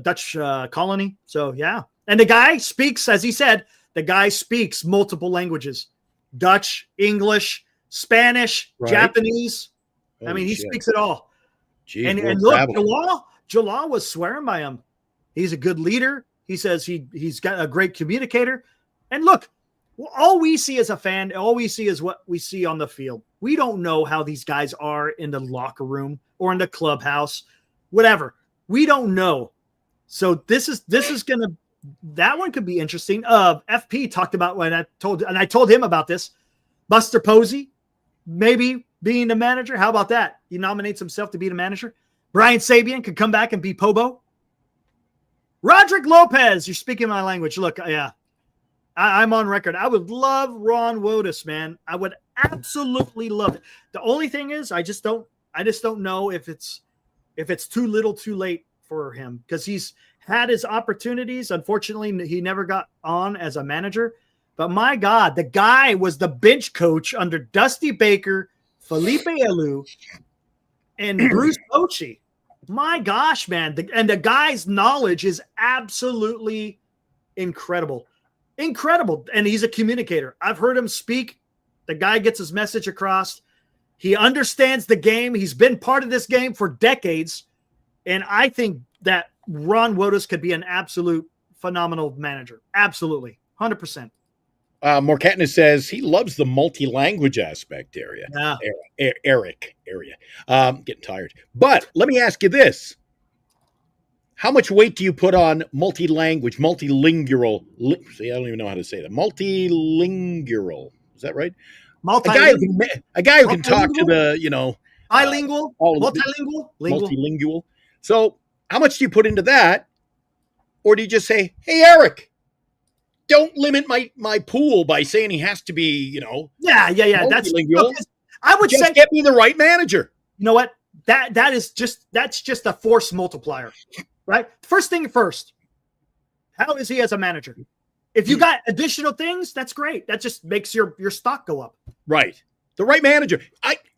Dutch colony. So yeah, and the guy speaks, as he said, the guy speaks multiple languages: Dutch, English, Spanish, Right. Japanese. I Holy mean, he shit. speaks it all. Geez, And world look, travel. Jalal was swearing by him. He's a good leader. He says he's got a great communicator. And look, all we see as a fan, all we see is what we see on the field. We don't know how these guys are in the locker room or in the clubhouse, whatever. We don't know. So this is gonna, that one could be interesting. FP talked about when I told him about this. Buster Posey, maybe being the manager. How about that? He nominates himself to be the manager. Brian Sabian could come back and be Pobo. Roderick Lopez, you're speaking my language. Look, yeah, I'm on record. I would love Ron Wotus, man. I would absolutely love it. The only thing is, I just don't know if it's too little, too late for him, because he's had his opportunities. Unfortunately, he never got on as a manager. But my God, the guy was the bench coach under Dusty Baker, Felipe Alou, and Bruce Bochy. My gosh, man. And the guy's knowledge is absolutely incredible. Incredible. And he's a communicator. I've heard him speak. The guy gets his message across. He understands the game. He's been part of this game for decades. And I think that Ron Wotus could be an absolute phenomenal manager. Absolutely. 100%. Morkatna says he loves the multi-language aspect area. Yeah. Eric area. Getting tired. But let me ask you this. How much weight do you put on multi-language, multilingual? See, I don't even know how to say that. Multilingual. Is that right? A guy who can talk to the, bilingual, multilingual. So how much do you put into that? Or do you just say, hey, Eric, don't limit my pool by saying he has to be, Yeah. That's I would just say, get me the right manager. you know what? That's just a force multiplier, right? First thing first, how is he as a manager? If you got additional things, that's great. That just makes your stock go up. Right. The right manager.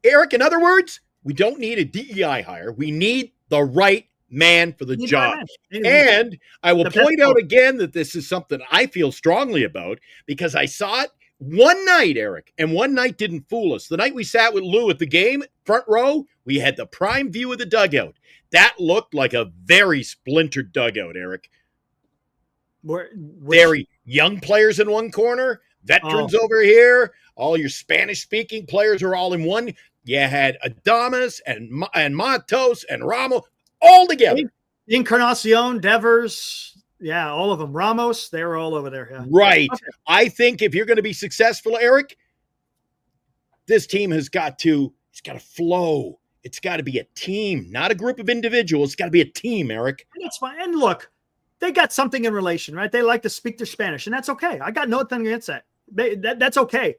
Eric, in other words, we don't need a DEI hire. We need the right man for the job. And I will point out again that this is something I feel strongly about, because I saw it one night, Eric, and one night didn't fool us. The night we sat with Lou at the game, front row, we had the prime view of the dugout. That looked like a very splintered dugout, Eric. Very young players in one corner, veterans over here, all your Spanish-speaking players are all in one. You had Adames and Matos and Ramos all together. Encarnacion, Devers, yeah, all of them. Ramos, they were all over there. Yeah. Right. Okay. I think if you're going to be successful, Eric, this team it's got to flow. It's got to be a team, not a group of individuals. It's got to be a team, Eric. And that's fine. And look, they got something in relation, right? They like to speak their Spanish, and that's okay. I got nothing against that. That's okay.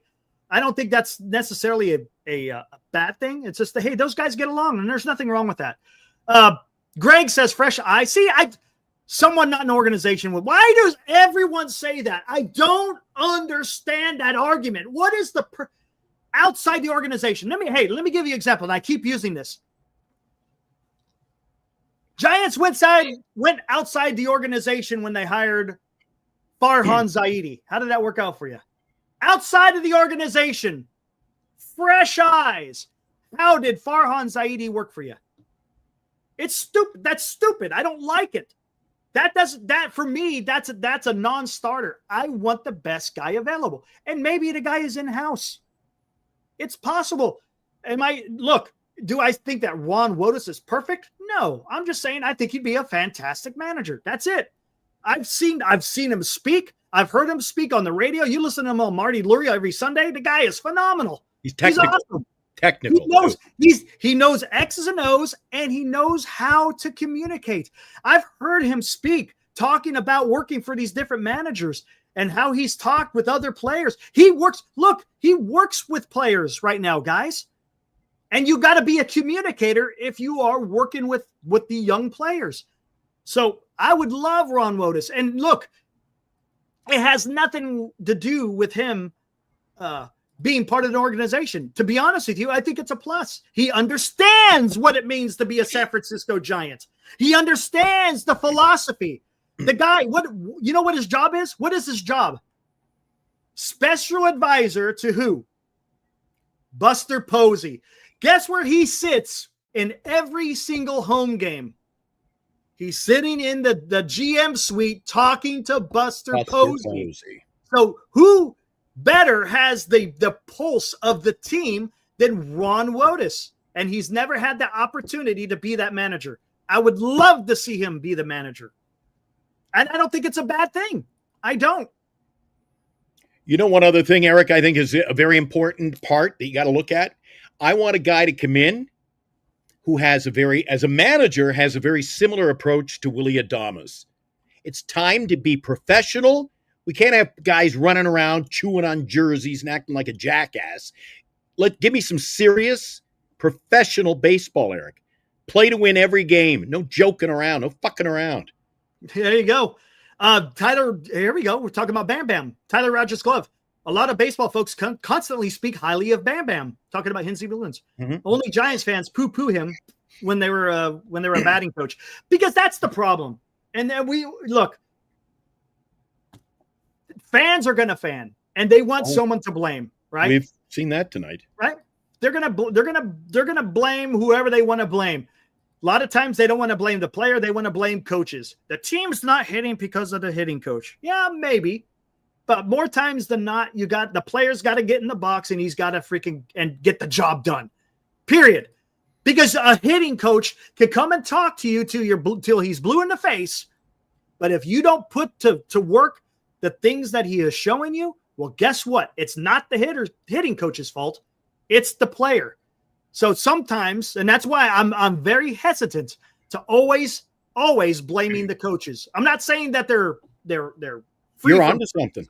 I don't think that's necessarily a bad thing. It's just hey, those guys get along, and there's nothing wrong with that. Greg says fresh eye. See, someone not an organization with. Why does everyone say that? I don't understand that argument. What is the outside the organization? Let me give you an example. And I keep using this. Giants went outside the organization when they hired Farhan Zaidi. How did that work out for you? Outside of the organization, fresh eyes. How did Farhan Zaidi work for you? It's stupid. That's stupid. I don't like it. That for me, that's a non-starter. I want the best guy available. And maybe the guy is in-house. It's possible. Do I think that Ron Wotus is perfect? No. I'm just saying I think he'd be a fantastic manager. That's it. I've seen him speak. I've heard him speak on the radio. You listen to him on Marty Luria every Sunday. The guy is phenomenal. He's technical. He's awesome. Technical. He knows X's and O's, and he knows how to communicate. I've heard him speak, talking about working for these different managers and how he's talked with other players. He works with players right now, guys. And you got to be a communicator if you are working with the young players. So I would love Ron Wotus. And look, it has nothing to do with him being part of an organization. To be honest with you, I think it's a plus. He understands what it means to be a San Francisco Giant. He understands the philosophy. The guy, you know what his job is? What is his job? Special advisor to who? Buster Posey. Guess where he sits in every single home game? He's sitting in the GM suite talking to Buster Posey. So who better has the pulse of the team than Ron Wotus? And he's never had the opportunity to be that manager. I would love to see him be the manager. And I don't think it's a bad thing. I don't. You know, one other thing, Eric, I think is a very important part that you got to look at. I want a guy to come in who has as a manager, has a very similar approach to Willie Adames. It's time to be professional. We can't have guys running around chewing on jerseys and acting like a jackass. Give me some serious professional baseball, Eric. Play to win every game. No joking around. No fucking around. There you go. Tyler, here we go. We're talking about Bam Bam. Tyler Rogers Glove. A lot of baseball folks constantly speak highly of Bam Bam, talking about Hinsey Williams. Mm-hmm. Only Giants fans poo-poo him when they were a batting coach, because that's the problem. And then fans are going to fan, and they want someone to blame, right? We've seen that tonight, right? They're gonna blame whoever they want to blame. A lot of times they don't want to blame the player. They want to blame coaches. The team's not hitting because of the hitting coach. Yeah, maybe. But more times than not, the player's got to get in the box and he's got to and get the job done. Period. Because a hitting coach can come and talk to you till he's blue in the face. But if you don't put to work the things that he is showing you, well, guess what? It's not the hitting coach's fault. It's the player. So sometimes, and that's why I'm very hesitant to always blaming the coaches. I'm not saying that they're free. You're onto something.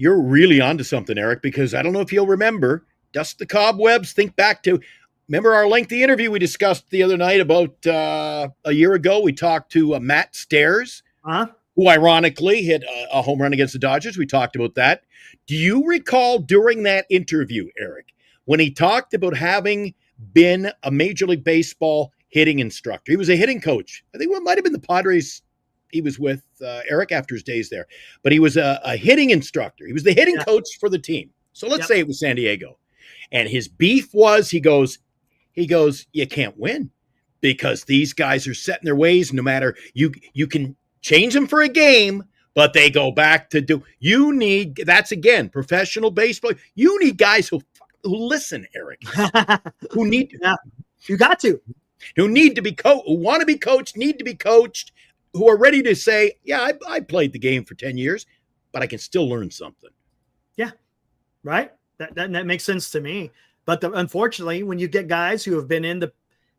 You're really onto something, Eric, because I don't know if you'll remember, dust the cobwebs, think back to, remember our lengthy interview we discussed the other night about a year ago? We talked to Matt Stairs, who ironically hit a home run against the Dodgers. We talked about that. Do you recall during that interview, Eric, when he talked about having been a Major League Baseball hitting instructor? He was a hitting coach. I think it might have been the Padres he was with, Eric, after his days there. But he was a hitting instructor. He was the hitting coach for the team. So let's say it was San Diego. And his beef was, he goes, you can't win because these guys are set in their ways. No matter, you can change them for a game, but they go back to that's again, professional baseball. You need guys who listen, Eric, who need you got to, who need to be who want to be coached, need to be coached, who are ready to say, yeah, I played the game for 10 years, but I can still learn something. Yeah. Right. That makes sense to me. But unfortunately, when you get guys who have been in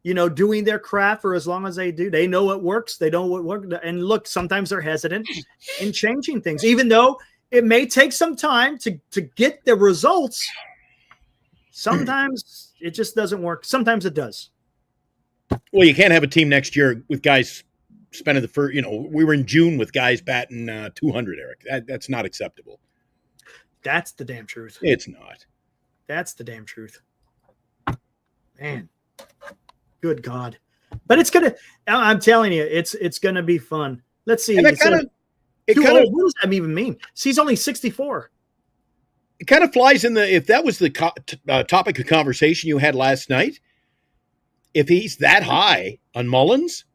doing their craft for as long as they do, they know what works. They know what works. And look, sometimes they're hesitant in changing things, even though it may take some time to get the results. Sometimes it just doesn't work. Sometimes it does. Well, you can't have a team next year with guys spending the first, we were in June with guys batting 200, Eric. That's not acceptable. That's the damn truth. It's not. That's the damn truth. Man, good God. But I'm telling you, it's going to be fun. Let's see. What does that even mean? See, he's only 64. It kind of flies in if that was the topic of conversation you had last night, if he's that high on Mullins.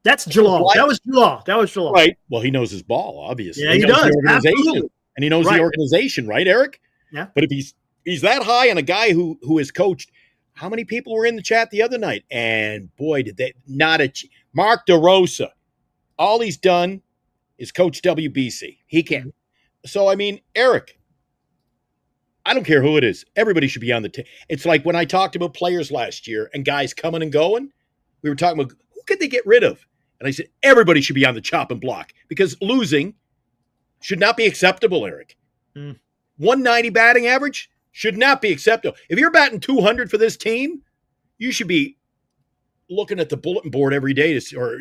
That's Jalal. That was Jalal. Right. Well, he knows his ball, obviously. Yeah, he does. The organization, and he knows the organization, right, Eric? Yeah. But if he's that high on a guy who has coached, how many people were in the chat the other night? And boy, did they not Mark DeRosa. All he's done is coach WBC. He can't. So, I mean, Eric, I don't care who it is. Everybody should be on the team. It's like when I talked about players last year and guys coming and going, we were talking about who could they get rid of? And I said, everybody should be on the chopping block because losing should not be acceptable, Eric. 190 batting average should not be acceptable. If you're batting 200 for this team, you should be looking at the bulletin board every day to see, or,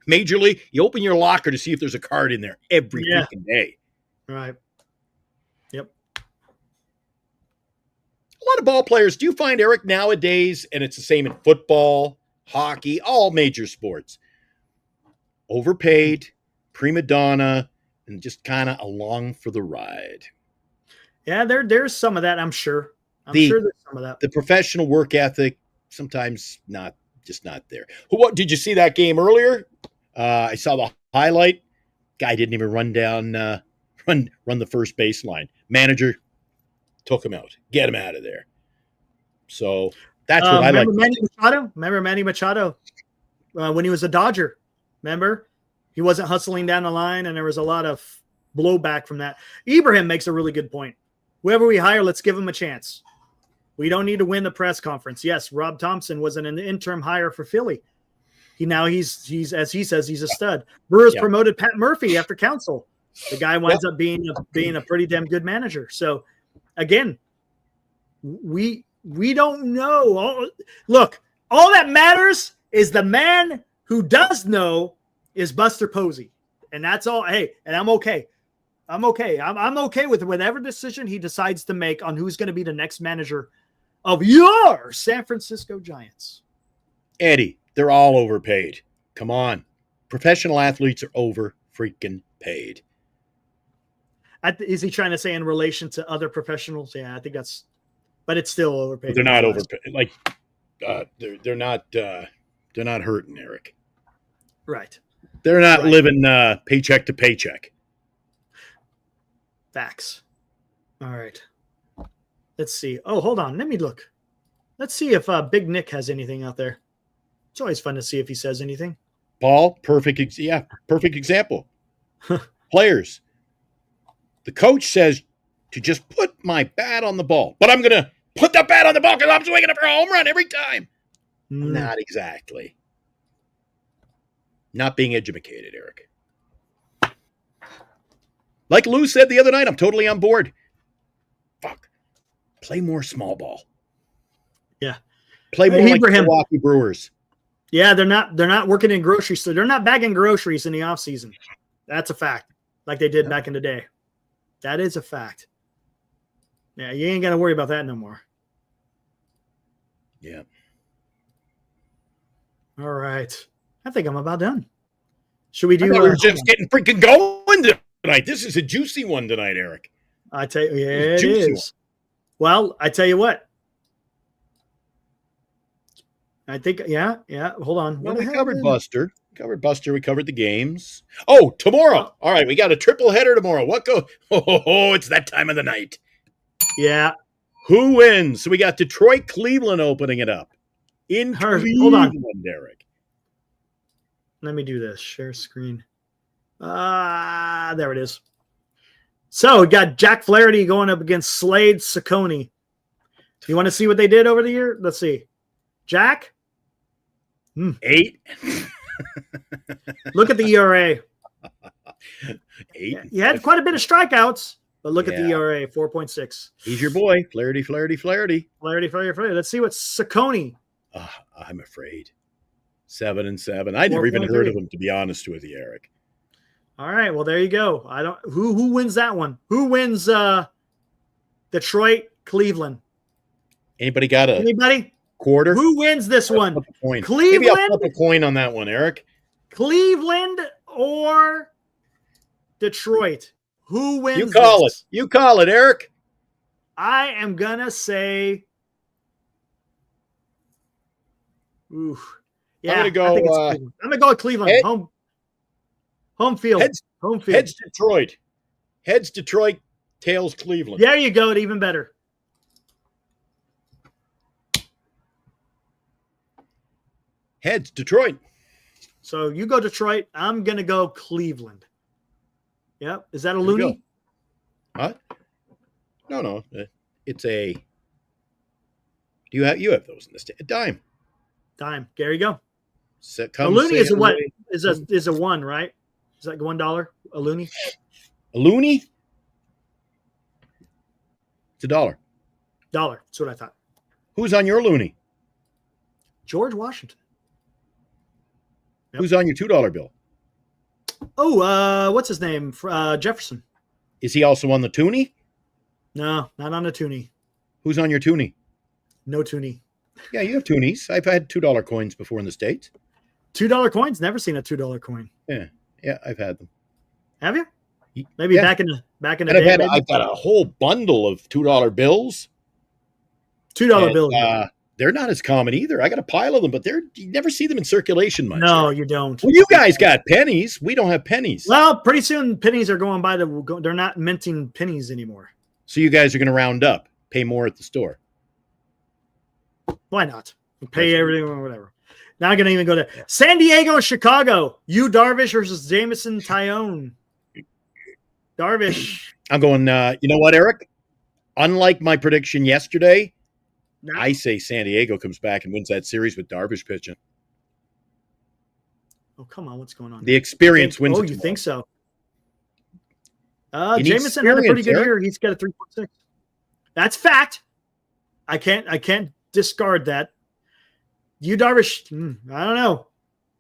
Major League, you open your locker to see if there's a card in there every freaking day. Right. Yep. lot of ball players, do you find, Eric, nowadays, and it's the same in football, hockey, all major sports, overpaid, prima donna, and just kind of along for the ride? Yeah, there's some of that, I'm sure. I'm sure there's some of that. The professional work ethic, sometimes not there. What did you see that game earlier? I saw the highlight. Guy didn't even run down, run the first baseline. Manager took him out. Get him out of there. So that's what I like. Remember Manny Machado when he was a Dodger? Remember? He wasn't hustling down the line, and there was a lot of blowback from that. Ibrahim makes a really good point. Whoever we hire, let's give him a chance. We don't need to win the press conference. Yes, Rob Thompson was an interim hire for Philly. He's as he says, he's a stud. Brewers promoted Pat Murphy after council. The guy winds up being a pretty damn good manager. So again, we don't know. Look, all that matters is the man who does know is Buster Posey. And that's all. Hey, and I'm okay. I'm okay. I'm okay with whatever decision he decides to make on who's going to be the next manager of your San Francisco Giants. Eddie, they're all overpaid. Come on. Professional athletes are over freaking paid. Is he trying to say in relation to other professionals? Yeah, I think that's, but it's still overpaid. But they're not overpaid. Like they're not hurting, Eric. Right. They're not living paycheck to paycheck. Facts. All right. Let's see. Oh, hold on. Let me look. Let's see if Big Nick has anything out there. It's always fun to see if he says anything. Paul, perfect example. Players. The coach says to just put my bat on the ball, but I'm going to put the bat on the ball because I'm swinging it for a home run every time. Not exactly. Not being educated, Eric. Like Lou said the other night, I'm totally on board. Fuck. Play more small ball. Yeah. Play more like the Milwaukee Brewers. Yeah, they're not working in grocery stores. They're not bagging groceries in the offseason. That's a fact. Like they did back in the day. That is a fact. Yeah, you ain't got to worry about that no more. Yeah. All right. I think I'm about done. Should we do? We're just getting freaking going tonight. This is a juicy one tonight, Eric. I tell you, yeah, it is. Well, I tell you what. I think, yeah. Hold on. Well, we covered Buster. We covered the games. Oh, tomorrow. All right, we got a triple header tomorrow. What go? Oh, it's that time of the night. Yeah. Who wins? So we got Detroit, Cleveland opening it up. Cleveland, hold on, Derek. Let me do this. Share screen. There it is. So we got Jack Flaherty going up against Slade Ciccone. You want to see what they did over the year? Let's see. Jack? 8. Look at the ERA. 8. He had quite a bit of strikeouts, but look at the ERA, 4.6. He's your boy, Flaherty. Flaherty. Let's see what Ciccone. I'm afraid. 7-7. I never even heard of him, to be honest with you, Eric. All right, well there you go. Who wins that one? Who wins Detroit, Cleveland? Anybody got anybody? Quarter? Who wins this one? Cleveland? Maybe I'll flip a coin on that one, Eric. Cleveland or Detroit? Who wins? You call it. You call it, Eric. I am gonna say. Ooh, yeah. I'm gonna go with Cleveland. Home field. Home field. Heads Detroit. Heads Detroit. Tails Cleveland. There you go. Even better. Heads Detroit. So you go Detroit. I'm gonna go Cleveland. Yep. Is that a loony? What? No. It's a. You have those in this dime. Dime. There you go. A loony is a what? Is a one, right? Is that $1? A loony? A loony? It's $1. That's what I thought. Who's on your loony? George Washington. Yep. Who's on your $2 bill? Oh, what's his name? Jefferson. Is he also on the toonie? No, not on the toonie. Who's on your toonie? No toonie. Yeah, you have toonies. I've had $2 coins before in the States. $2 coins? Never seen a $2 coin. Yeah, I've had them. Have you? Maybe Yeah. back in the And day. I've got a whole bundle of $2 bills. $2 bill. They're not as common either. I got a pile of them, but you never see them in circulation much. No, you don't. Well, you guys got pennies. We don't have pennies. Well, pretty soon pennies are going by they're not minting pennies anymore. So you guys are going to round up, pay more at the store. Why not? Pay everything or whatever. Not going to even go there. San Diego and Chicago. Yu Darvish versus Jameson Taillon. Darvish. I'm going, you know what, Eric? Unlike my prediction yesterday, I say San Diego comes back and wins that series with Darvish pitching. Oh, come on. What's going on? The experience wins. Oh, you think so? Jameson had a pretty good year. He's got a 3.6. That's fact. I can't discard that. You Darvish, I don't know.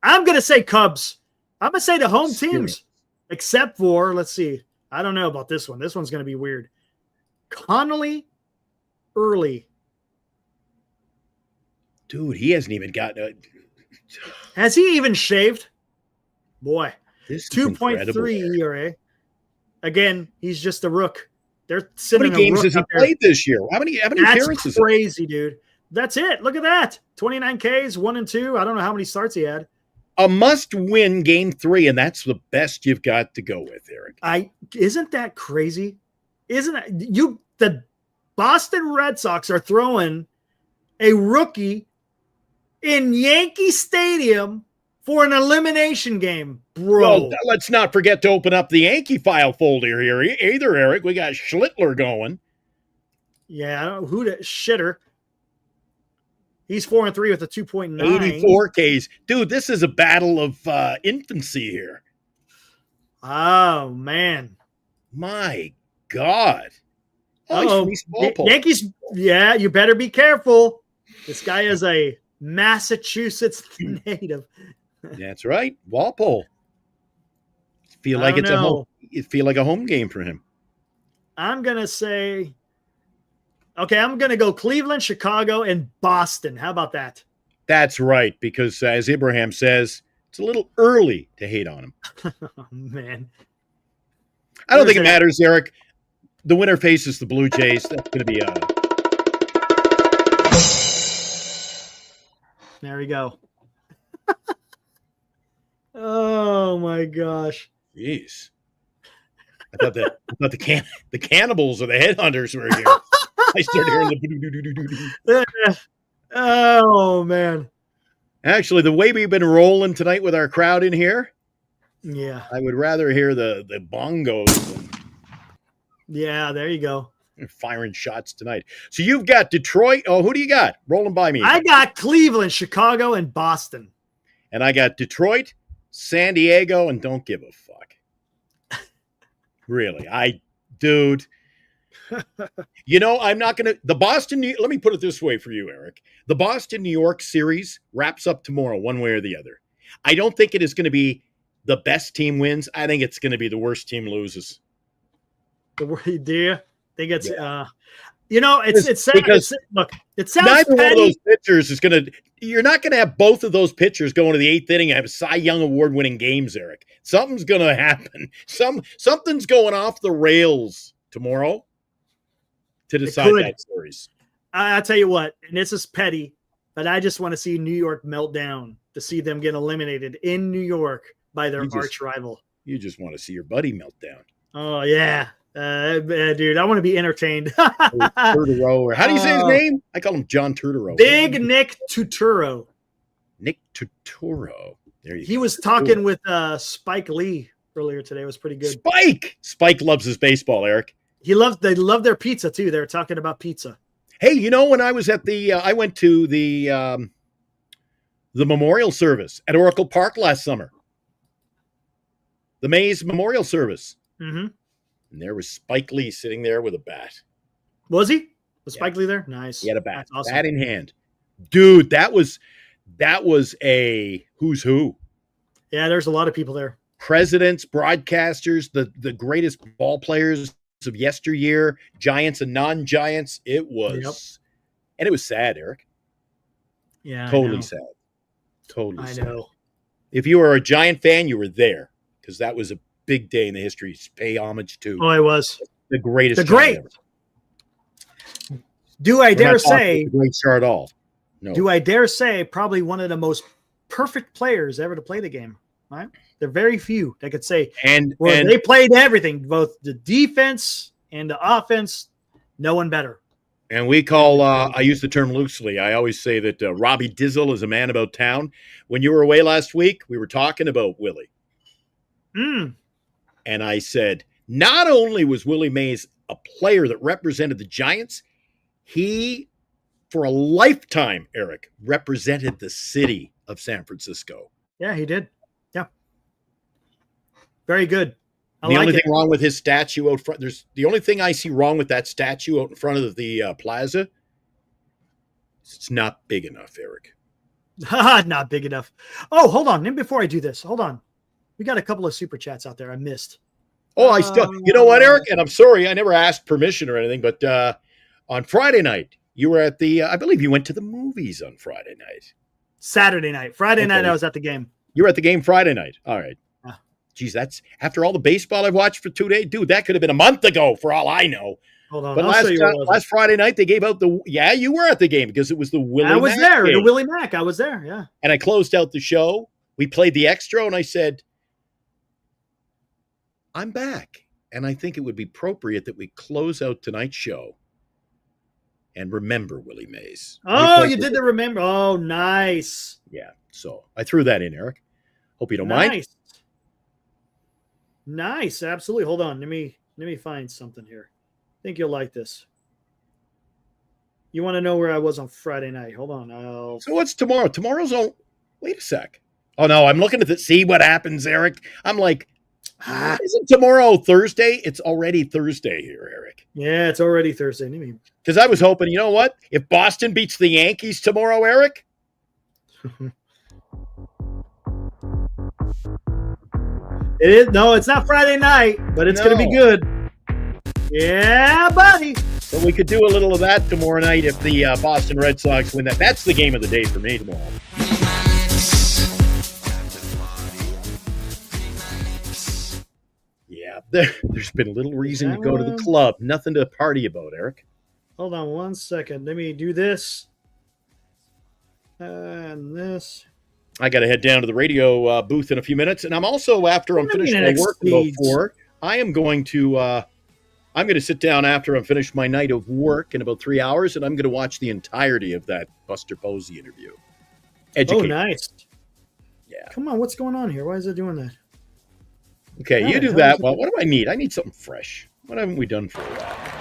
I'm going to say Cubs. I'm going to say the home teams, except for, let's see. I don't know about this one. This one's going to be weird. Connolly early. Dude, he hasn't even gotten Has he even shaved? Boy, this 2.3 ERA. Again, he's just a rook. They're sitting. How many games has he played this year? How many appearances? That's crazy, dude. That's it. Look at that. 29 Ks, 1 and 2. I don't know how many starts he had. A must-win game 3, and that's the best you've got to go with, Eric. Isn't that crazy? The Boston Red Sox are throwing a rookie in Yankee Stadium for an elimination game, bro. Well, let's not forget to open up the Yankee file folder here either, Eric. We got Schlittler going. Yeah, I don't know who the shitter. He's 4-3 with a 2.9. 84 Ks. Dude, this is a battle of infancy here. Oh, man. My God. Oh, Yankees, yeah, you better be careful. This guy is a Massachusetts native. That's right. Walpole. Feel like a home game for him. I'm going to say, okay, I'm going to go Cleveland, Chicago, and Boston. How about that? That's right, because as Abraham says, it's a little early to hate on him. Oh, man. I don't think it matters, Eric. The winner faces the Blue Jays. That's going to be There we go. Oh, my gosh. Jeez. I thought the cannibals or the headhunters were here. I started hearing the oh, man. Actually, the way we've been rolling tonight with our crowd in here, yeah, I would rather hear the bongos than yeah, there you go. firing shots tonight. So you've got Detroit. Oh, who do you got? Rolling by me. I got Cleveland, Chicago, and Boston. And I got Detroit, San Diego, and don't give a fuck. Really, dude. You know, I'm not going to – let me put it this way for you, Eric. The Boston-New York series wraps up tomorrow one way or the other. I don't think it is going to be the best team wins. I think it's going to be the worst team loses. The word, do you think it's yeah. Look, it sounds neither petty. one of those pitchers is going to – you're not going to have both of those pitchers going to the eighth inning and have Cy Young Award-winning games, Eric. Something's going to happen. Something's going off the rails tomorrow to decide that series. I'll tell you what, and this is petty, but I just want to see New York melt down to see them get eliminated in New York by their arch rival. You just want to see your buddy melt down. Oh, yeah. Dude, I want to be entertained. Turturro, or how do you say his name? I call him John Turturro. Big Nick Turturro. Nick Turturro. There you go. He was talking with Spike Lee earlier today. It was pretty good. Spike loves his baseball, Eric. They love their pizza too. They were talking about pizza. Hey, you know, when I was at I went to the memorial service at Oracle Park last summer. The Mays Memorial Service. Mm-hmm. And there was Spike Lee sitting there with a bat. Was he? Was Spike Lee there? Nice. He had a bat. That's awesome. Bat in hand. Dude, that was a who's who. Yeah, there's a lot of people there. Presidents, broadcasters, the greatest ball players of yesteryear, Giants and non-Giants. It was And it was sad, Eric. Yeah, Totally sad. Totally I sad. know. If you were a Giant fan, you were there because that was a big day in the history to pay homage to Oh, it was the greatest. the great. ever. Do I We're dare not talking say? about the great star at all. No. Do I dare say? Probably one of the most perfect players ever to play the game. Right? There are very few that could say. And they played everything, both the defense and the offense. No one better. And we call, I use the term loosely. I always say that Robbie Dizzle is a man about town. When you were away last week, we were talking about Willie. And I said, not only was Willie Mays a player that represented the Giants, he, for a lifetime, Eric, represented the city of San Francisco. Yeah, he did. Yeah. Very good. The only thing wrong with his statue out front, the only thing I see wrong with that statue out in front of the plaza, it's not big enough, Eric. Not big enough. Oh, hold on. And before I do this, hold on. We got a couple of super chats out there I missed. Oh, I still, you know what, Eric? And I'm sorry, I never asked permission or anything, but on Friday night, you were at the, I believe you went to the movies on Friday night. Saturday night. Friday night, I was at the game. You were at the game Friday night. All right. Geez, that's after all the baseball I've watched for 2 days. Dude, that could have been a month ago for all I know. Hold on. But last Friday night, they gave out you were at the game because it was the Willie Mack. I was there. Game. The Willie Mack. I was there. Yeah. And I closed out the show. We played the extra, and I said, I'm back. And I think it would be appropriate that we close out tonight's show and remember Willie Mays. Oh, you did the remember. Oh, nice. Yeah. So I threw that in, Eric. Hope you don't mind. Nice. Absolutely. Hold on. Let me find something here. I think you'll like this. You want to know where I was on Friday night? Hold on. So what's tomorrow? Tomorrow's on. Wait a sec. Oh no, I'm looking at the see what happens, Eric. I'm like, isn't tomorrow Thursday? It's already Thursday here, Eric. Yeah, it's already Thursday. Because I was hoping, you know what? If Boston beats the Yankees tomorrow, Eric. It is it's not Friday night, but it's going to be good. Yeah, buddy. So we could do a little of that tomorrow night if the Boston Red Sox win that. That's the game of the day for me tomorrow. Yeah, there's been little reason to go to the club. Nothing to party about, Eric. Hold on 1 second. Let me do this. And this. I got to head down to the radio booth in a few minutes, and I'm also after I'm finished my work at about 4. I am going to I'm going to sit down after I'm finished my night of work in about 3 hours, and I'm going to watch the entirety of that Buster Posey interview. Oh, nice. Yeah. Come on, what's going on here? Why is it doing that? Okay, you do that. Well, what do I need? I need something fresh. What haven't we done for a while?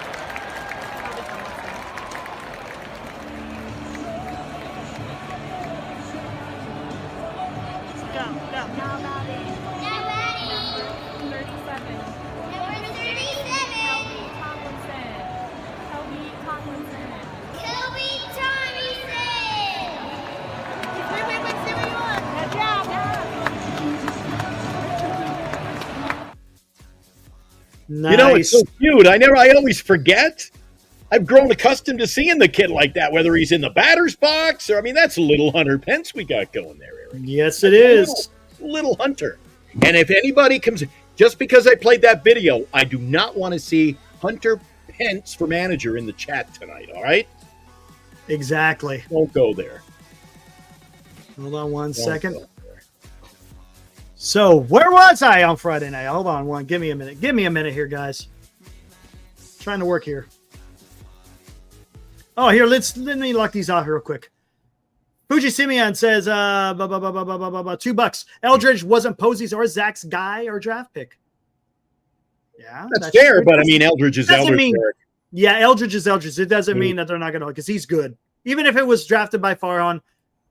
Nice. You know, it's so cute. I always forget. I've grown accustomed to seeing the kid like that, whether he's in the batter's box or, that's a little Hunter Pence we got going there, Eric. Yes, it is. Little Hunter. And if anybody comes, just because I played that video, I do not want to see Hunter Pence for manager in the chat tonight, all right? Exactly. Don't go there. Hold on 1 second. So where was I on Friday night? Hold on give me a minute. Give me a minute here, guys. Trying to work here. Oh, here, let me lock these out here real quick. Fuji Simeon says $2. Eldridge wasn't Posey's or Zach's guy or draft pick. Yeah. That's fair, but Eldridge is Eldridge. Yeah, Eldridge is Eldridge. It doesn't mean that they're not gonna, because he's good. Even if it was drafted by Farhan,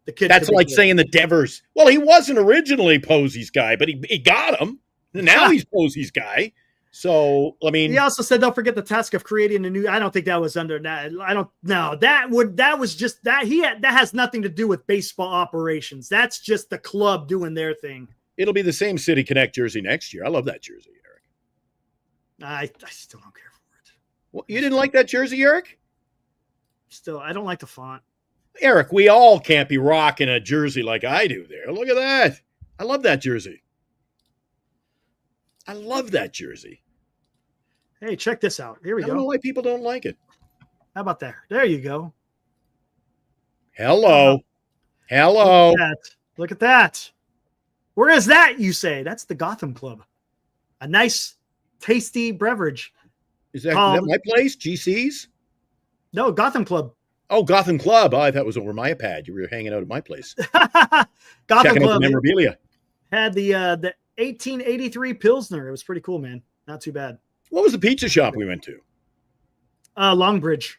the kid. That's like saying the Devers. Well, he wasn't originally Posey's guy, but he got him. And now he's Posey's guy. So, he also said, don't forget the task of creating a new. I don't think that was under that. I don't know. That was just that. That has nothing to do with baseball operations. That's just the club doing their thing. It'll be the same City Connect jersey next year. I love that jersey, Eric. I still don't care for it. Well, you didn't like that jersey, Eric? Still, I don't like the font. Eric, we all can't be rocking a jersey like I do there. Look at that. I love that jersey. I love that jersey. Hey, check this out. Here we I don't know go. why people don't like it. How about there? There you go. Hello. Hello. Look at that. Look at that. Where is that, you say? That's the Gotham Club. A nice, tasty beverage. Is that my place? GC's? No, Gotham Club. Oh, Gotham Club. Oh, I thought it was over my pad. You were hanging out at my place. Gotham Checking out Club the memorabilia. had the 1883 Pilsner. It was pretty cool, man. Not too bad. What was the pizza shop we went to? Longbridge.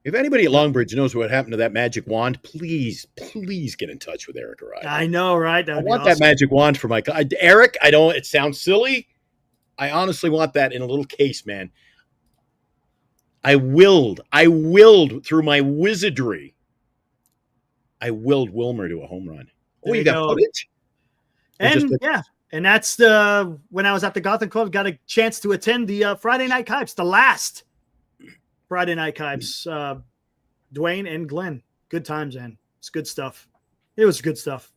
If anybody at Longbridge knows what happened to that magic wand, please get in touch with Eric or I. I know, right? I want that magic wand for my Eric. I don't. It sounds silly. I honestly want that in a little case, man. I willed through my wizardry. I willed Wilmer to a home run. Oh, you got footage? And that's when I was at the Gotham Club, got a chance to attend the Friday Night Kipes, the last Friday Night Kipes. Dwayne and Glenn, good times, man. It's good stuff. It was good stuff.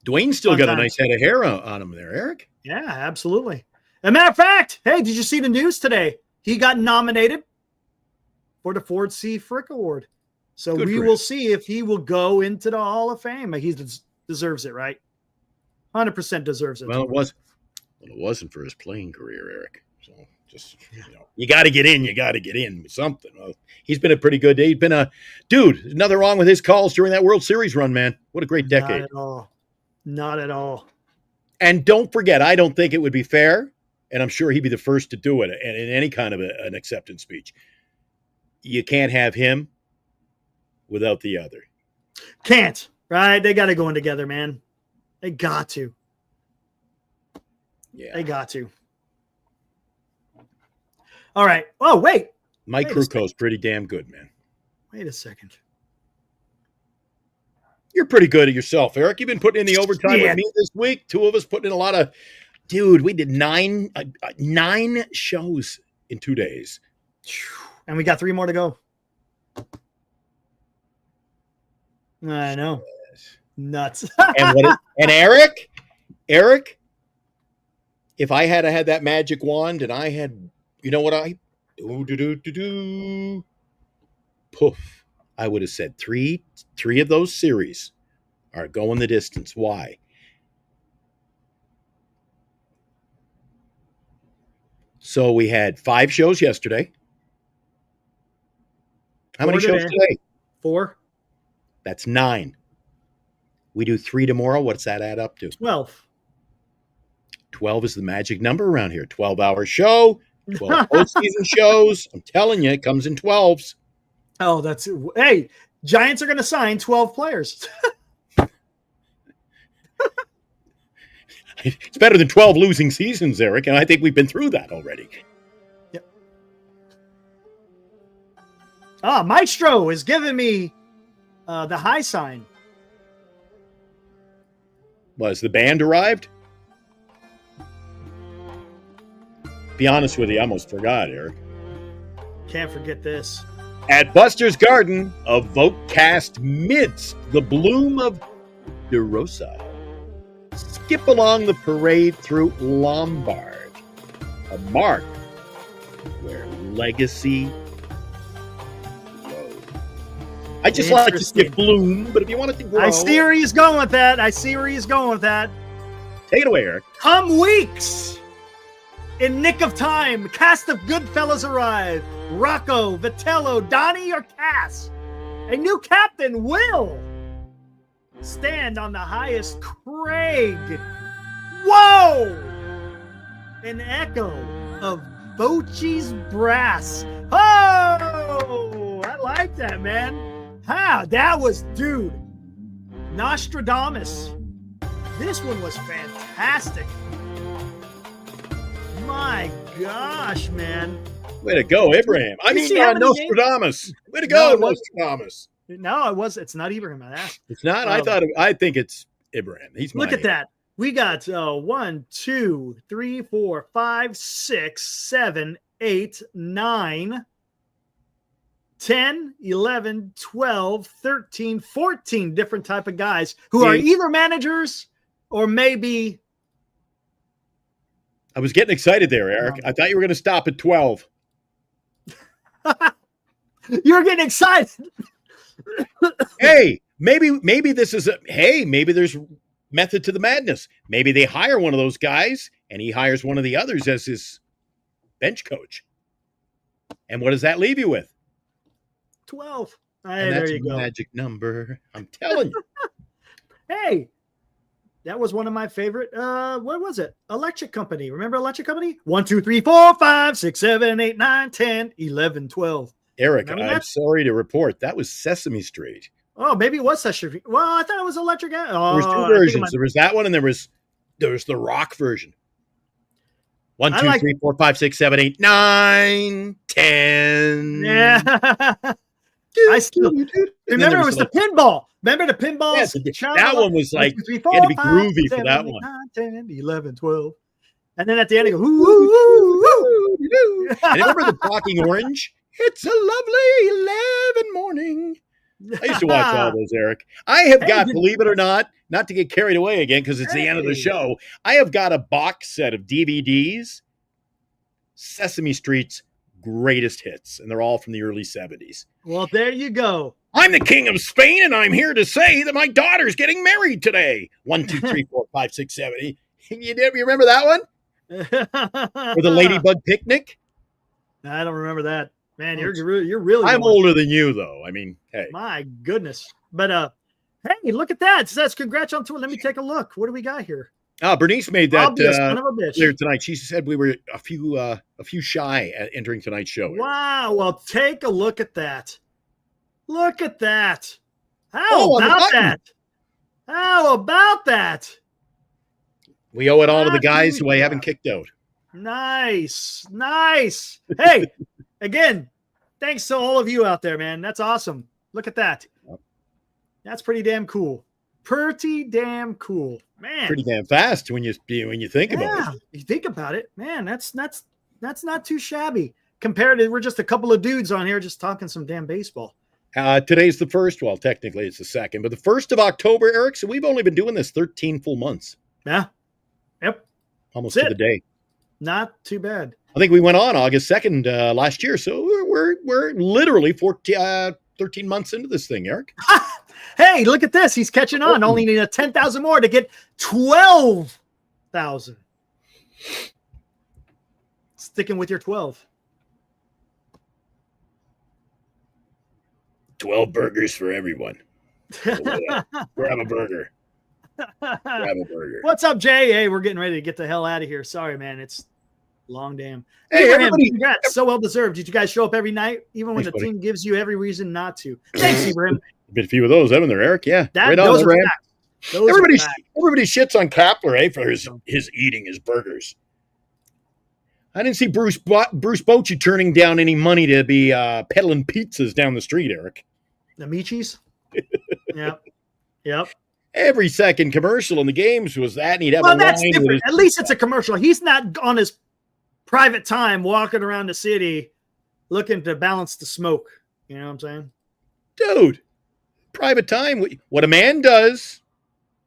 Dwayne still got a nice head of hair on him there, Eric. Yeah, absolutely. As a matter of fact, hey, did you see the news today? He got nominated for the Ford C. Frick Award. So we will see if he will go into the Hall of Fame. He deserves it, right? 100% deserves it. Well, it wasn't for his playing career, Eric. So just, you got to get in. You got to get in with something. Well, he's been a pretty good day. He's been there's nothing wrong with his calls during that World Series run, man. What a great decade. Not at all. Not at all. And don't forget, I don't think it would be fair, and I'm sure he'd be the first to do it in any kind of an acceptance speech. You can't have him without the other. Can't, right? They got to go in together, man. They got to. Yeah. They got to. All right. Oh, wait. Mike Kruko's pretty damn good, man. Wait a second. You're pretty good at yourself, Eric. You've been putting in the overtime with me this week. Two of us putting in a lot of... Dude, we did nine shows in 2 days. And we got 3 more to go. I know. Nuts. And Eric, if I had had that magic wand and I had, you know what poof, I would have said three of those series are going the distance. Why? So we had 5 shows yesterday. How many shows today? 4. That's 9. We do 3 tomorrow. What's that add up to? 12. 12 is the magic number around here. 12-hour show, 12 postseason shows. I'm telling you, it comes in 12s. Oh, hey, Giants are going to sign 12 players. It's better than 12 losing seasons, Eric, and I think we've been through that already. Yep. Maestro is giving me the high sign. Was the band arrived? Be honest with you, I almost forgot, Eric. Can't forget this. At Buster's Garden, a vote cast midst the bloom of DeRosa. Skip along the parade through Lombard, a mark where legacy grows. I just like to skip bloom, but if you want it to grow... I see where he's going with that. Take it away, Eric. Come weeks! In nick of time, cast of good fellas arrive. Rocco, Vitello, Donnie, or Cass. A new captain will stand on the highest crag. Whoa! An echo of Bocce's brass. Oh! I like that, man. That was, dude. Nostradamus. This one was fantastic. My gosh, man. Way to go, Abraham. Nostradamus. Way to go, Nostradamus. No, it's not Ibrahim. It's not? I think it's Ibrahim. He's Look at that. We got 1, 2, 3, 4, 5, 6, 7, 8, 9, 10, 11, 12, 13, 14 different type of guys who are either managers or maybe. I was getting excited there, Eric. I thought you were going to stop at 12. You're getting excited. Hey, maybe this is maybe there's method to the madness. Maybe they hire one of those guys and he hires one of the others as his bench coach. And what does that leave you with? 12. And there that's you a go. magic number. I'm telling you. Hey, that was one of my favorite. What was it? Electric Company. Remember Electric Company? 1, 2, 3, 4, 5, 6, 7, 8, 9, 10, 11, 12. Eric, Remember I'm that? sorry to report that was Sesame Street. Oh, maybe it was Sesame. Well, I thought it was Electric. There was two versions. There was that one, and there was the rock version. 1, 2, 3, 4, 5, 6, 7, 8, 9, 10. Yeah. I still remember it was the pinball. Remember the pinball? Yes, that one was like, 1, 2, 3, 4, you had to be groovy for that one. 9, 10, 11, 12. And then at the end, it goes, woo, woo, woo, woo. And remember the Talking Orange? It's a lovely 11 morning. I used to watch all those, Eric. I have got, believe it or not to get carried away again because it's the end of the show, I have got a box set of DVDs, Sesame Street's greatest hits, and they're all from the early 70s. Well, there you go. I'm the king of Spain, and I'm here to say that my daughter's getting married today. 1, 2, 3, 4, 5, 6, 7, 8. You remember that one? Or the Ladybug Picnic? I don't remember that. Man, you're really. I'm older than you, though. I mean, hey. My goodness. But hey, look at that. It says congrats on tour. Let me take a look. What do we got here? Bernice made that son of a bitch. earlier tonight. She said we were a few shy at entering tonight's show. Wow. Well, take a look at that. Look at that. How about that? How about that? We owe it all to the guys who I haven't kicked out. Nice. Nice. Hey, again, thanks to all of you out there, man. That's awesome. Look at that. That's pretty damn cool. Pretty damn cool. Man. Pretty damn fast when you think about it. Yeah, you think about it. Man, that's not too shabby. Compared to, we're just a couple of dudes on here just talking some damn baseball. Today's the first. Well, technically it's the second, but the 1st of October, Eric. So we've only been doing this 13 full months. Yeah. Yep. Almost to the day. Not too bad. I think we went on August 2nd last year. So we're literally 13 months into this thing, Eric. Hey, look at this. He's catching on. Only need a 10,000 more to get 12,000. Sticking with your 12. 12 burgers for everyone. Grab a burger. Grab a burger. What's up, Jay? Hey, we're getting ready to get the hell out of here. Sorry, man. It's long damn. Hey, everybody. Congrats. So well deserved. Did you guys show up every night, even when the team gives you every reason not to? Thanks, Ibrahim. Been a few of those, haven't there, Eric? Yeah. Those are facts. Everybody shits on Kapler, for his eating his burgers. I didn't see Bruce Bochy turning down any money to be peddling pizzas down the street, Eric. The Michis? Yep. Every second commercial in the games was that, and he'd have that's different. At least it's a commercial. He's not on his private time walking around the city looking to balance the smoke. You know what I'm saying? Dude, private time. What a man does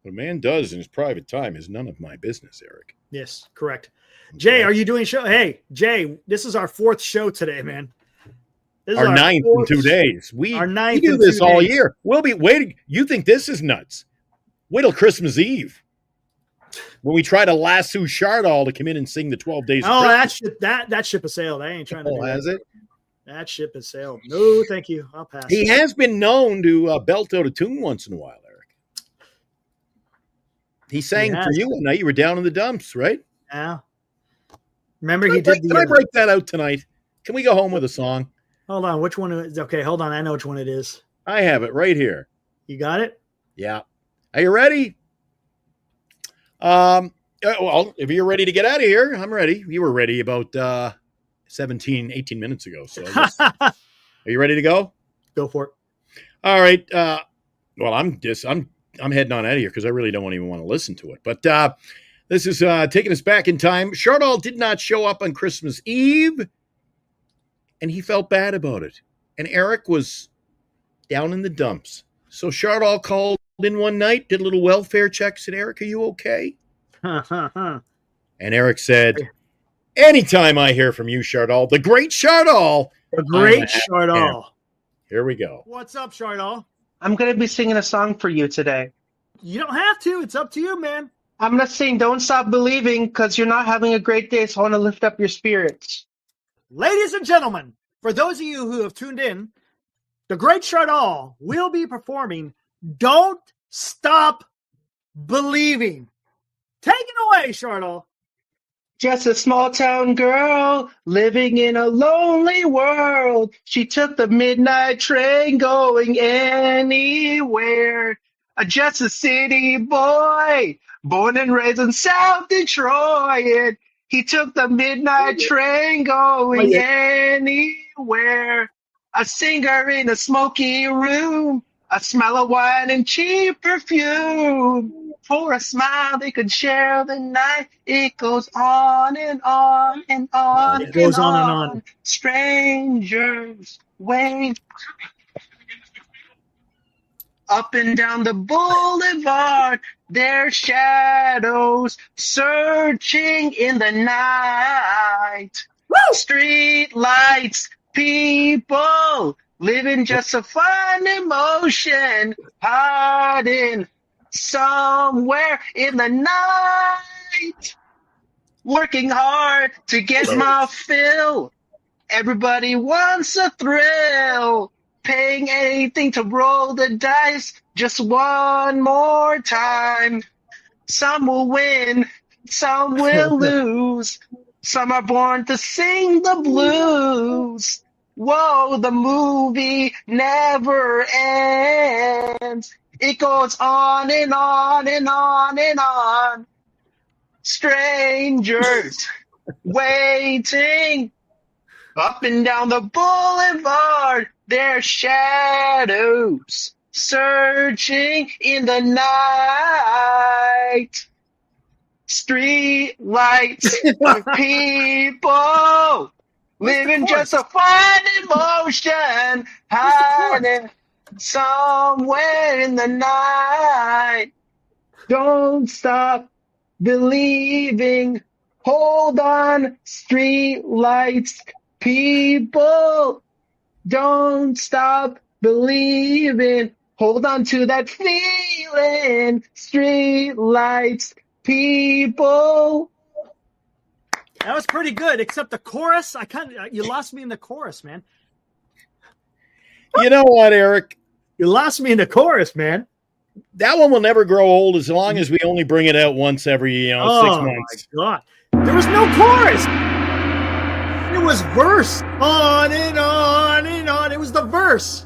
in his private time is none of my business, Eric. Yes, correct. Jay, are you doing show? Hey, Jay, this is our 4th show today, man. This is our 9th in 2 days. We do this all year. We'll be waiting. You think this is nuts? Wait till Christmas Eve when we try to lasso Chardall to come in and sing the 12 days. Oh, that ship has sailed. I ain't trying to do has that. It? That ship has sailed. No, thank you. I'll pass. He has been known to belt out a tune once in a while, Eric. He sang for you one night. You were down in the dumps, right? Yeah. Remember Can I break that out tonight? Can we go home with a song? Hold on. Which one is okay? Hold on. I know which one it is. I have it right here. You got it? Yeah. Are you ready? Well, if you're ready to get out of here, I'm ready. You were ready about 18 minutes ago. So are you ready to go? Go for it. All right. Well, I'm heading on out of here because I really don't even want to listen to it. But this is taking us back in time. Chardall did not show up on Christmas Eve, and he felt bad about it. and Eric was down in the dumps. So Chardal called in one night, did a little welfare check, said, Eric, are you okay? And Eric said, anytime I hear from you, Chardal, the great Chardal. The great Chardal. Here we go. What's up, Chardal? I'm going to be singing a song for you today. You don't have to. It's up to you, man. I'm going to sing Don't Stop Believing because you're not having a great day, so I want to lift up your spirits. Ladies and gentlemen, for those of you who have tuned in, the great Chardal will be performing Don't Stop Believing. Take it away, Chardal. Just a small town girl living in a lonely world. She took the midnight train going anywhere. Just a city boy, born and raised in South Detroit. He took the midnight train going anywhere. A singer in a smoky room, a smell of wine and cheap perfume. For a smile, they could share the night. It goes on and on and on. It goes on and on. Strangers wait. Up and down the boulevard, their shadows searching in the night. Street lights, people living just a fun emotion, hiding somewhere in the night, working hard to get my fill. Everybody wants a thrill, paying anything to roll the dice just one more time. Some will win, some will lose. Some are born to sing the blues. Whoa, the movie never ends. It goes on and on and on and on. Strangers waiting up and down the boulevard. Their shadows searching in the night. Street lights, people living just a fun emotion, hiding somewhere in the night. Don't stop believing. Hold on, street lights, people. Don't stop believing. Hold on to that feeling. Street lights, people. That was pretty good, except the chorus. You lost me in the chorus, man. You know what, Eric? You lost me in the chorus, man. That one will never grow old as long as we only bring it out once every 6 months. Oh, my God. There was no chorus. It was verse. On and on and on. It was the verse.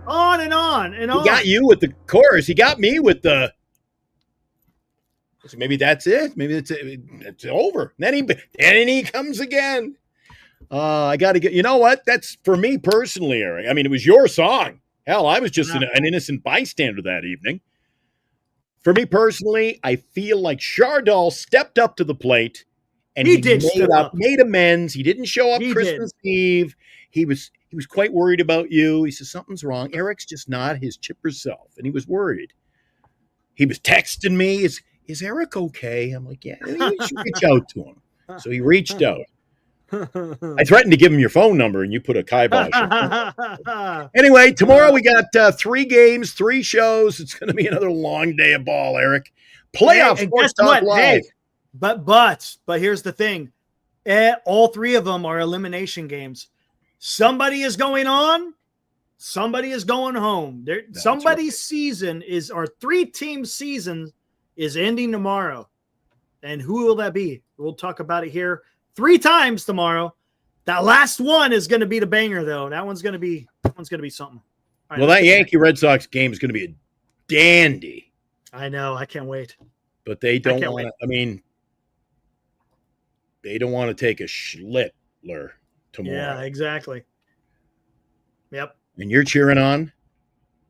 On and on and on. He got you with the chorus. He got me with the... So maybe that's it. Maybe it's over. Then he comes again. I got to get... You know what? That's for me personally, Eric. I mean, it was your song. Hell, I was just an innocent bystander that evening. For me personally, I feel like Chardal stepped up to the plate and he made amends. He didn't show up Christmas Eve. He was quite worried about you. He says, something's wrong. Eric's just not his chipper self. And he was worried. He was texting me. Is Eric okay? I'm like, yeah, you should reach out to him. So he reached out. I threatened to give him your phone number, and you put a kibosh. Anyway, tomorrow we got 3 games, 3 shows. It's going to be another long day of ball, Eric. Playoff Sports Talk Live. Hey, but here's the thing. All 3 of them are elimination games. Somebody is going on. Somebody is going home. Somebody's season is, our 3-team season is ending tomorrow. And who will that be? We'll talk about it here 3 times tomorrow. That last one is going to be the banger, though. That one's going to be something. Right, well, that Yankee Red Sox game is going to be a dandy. I know. I can't wait. But they don't want to. I mean, they don't want to take a Schlittler tomorrow. Yeah, exactly. Yep. And you're cheering on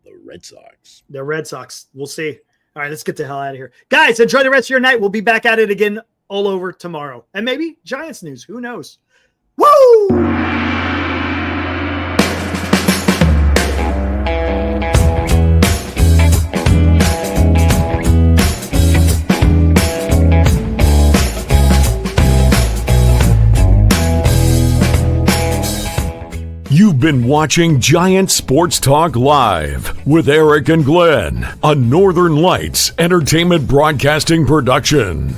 the Red Sox. The Red Sox. We'll see. All right, let's get the hell out of here. Guys, enjoy the rest of your night. We'll be back at it again all over tomorrow. And maybe Giants news. Who knows? Woo! You've been watching Giant Sports Talk Live with Eric and Glenn, a Northern Lights Entertainment Broadcasting production.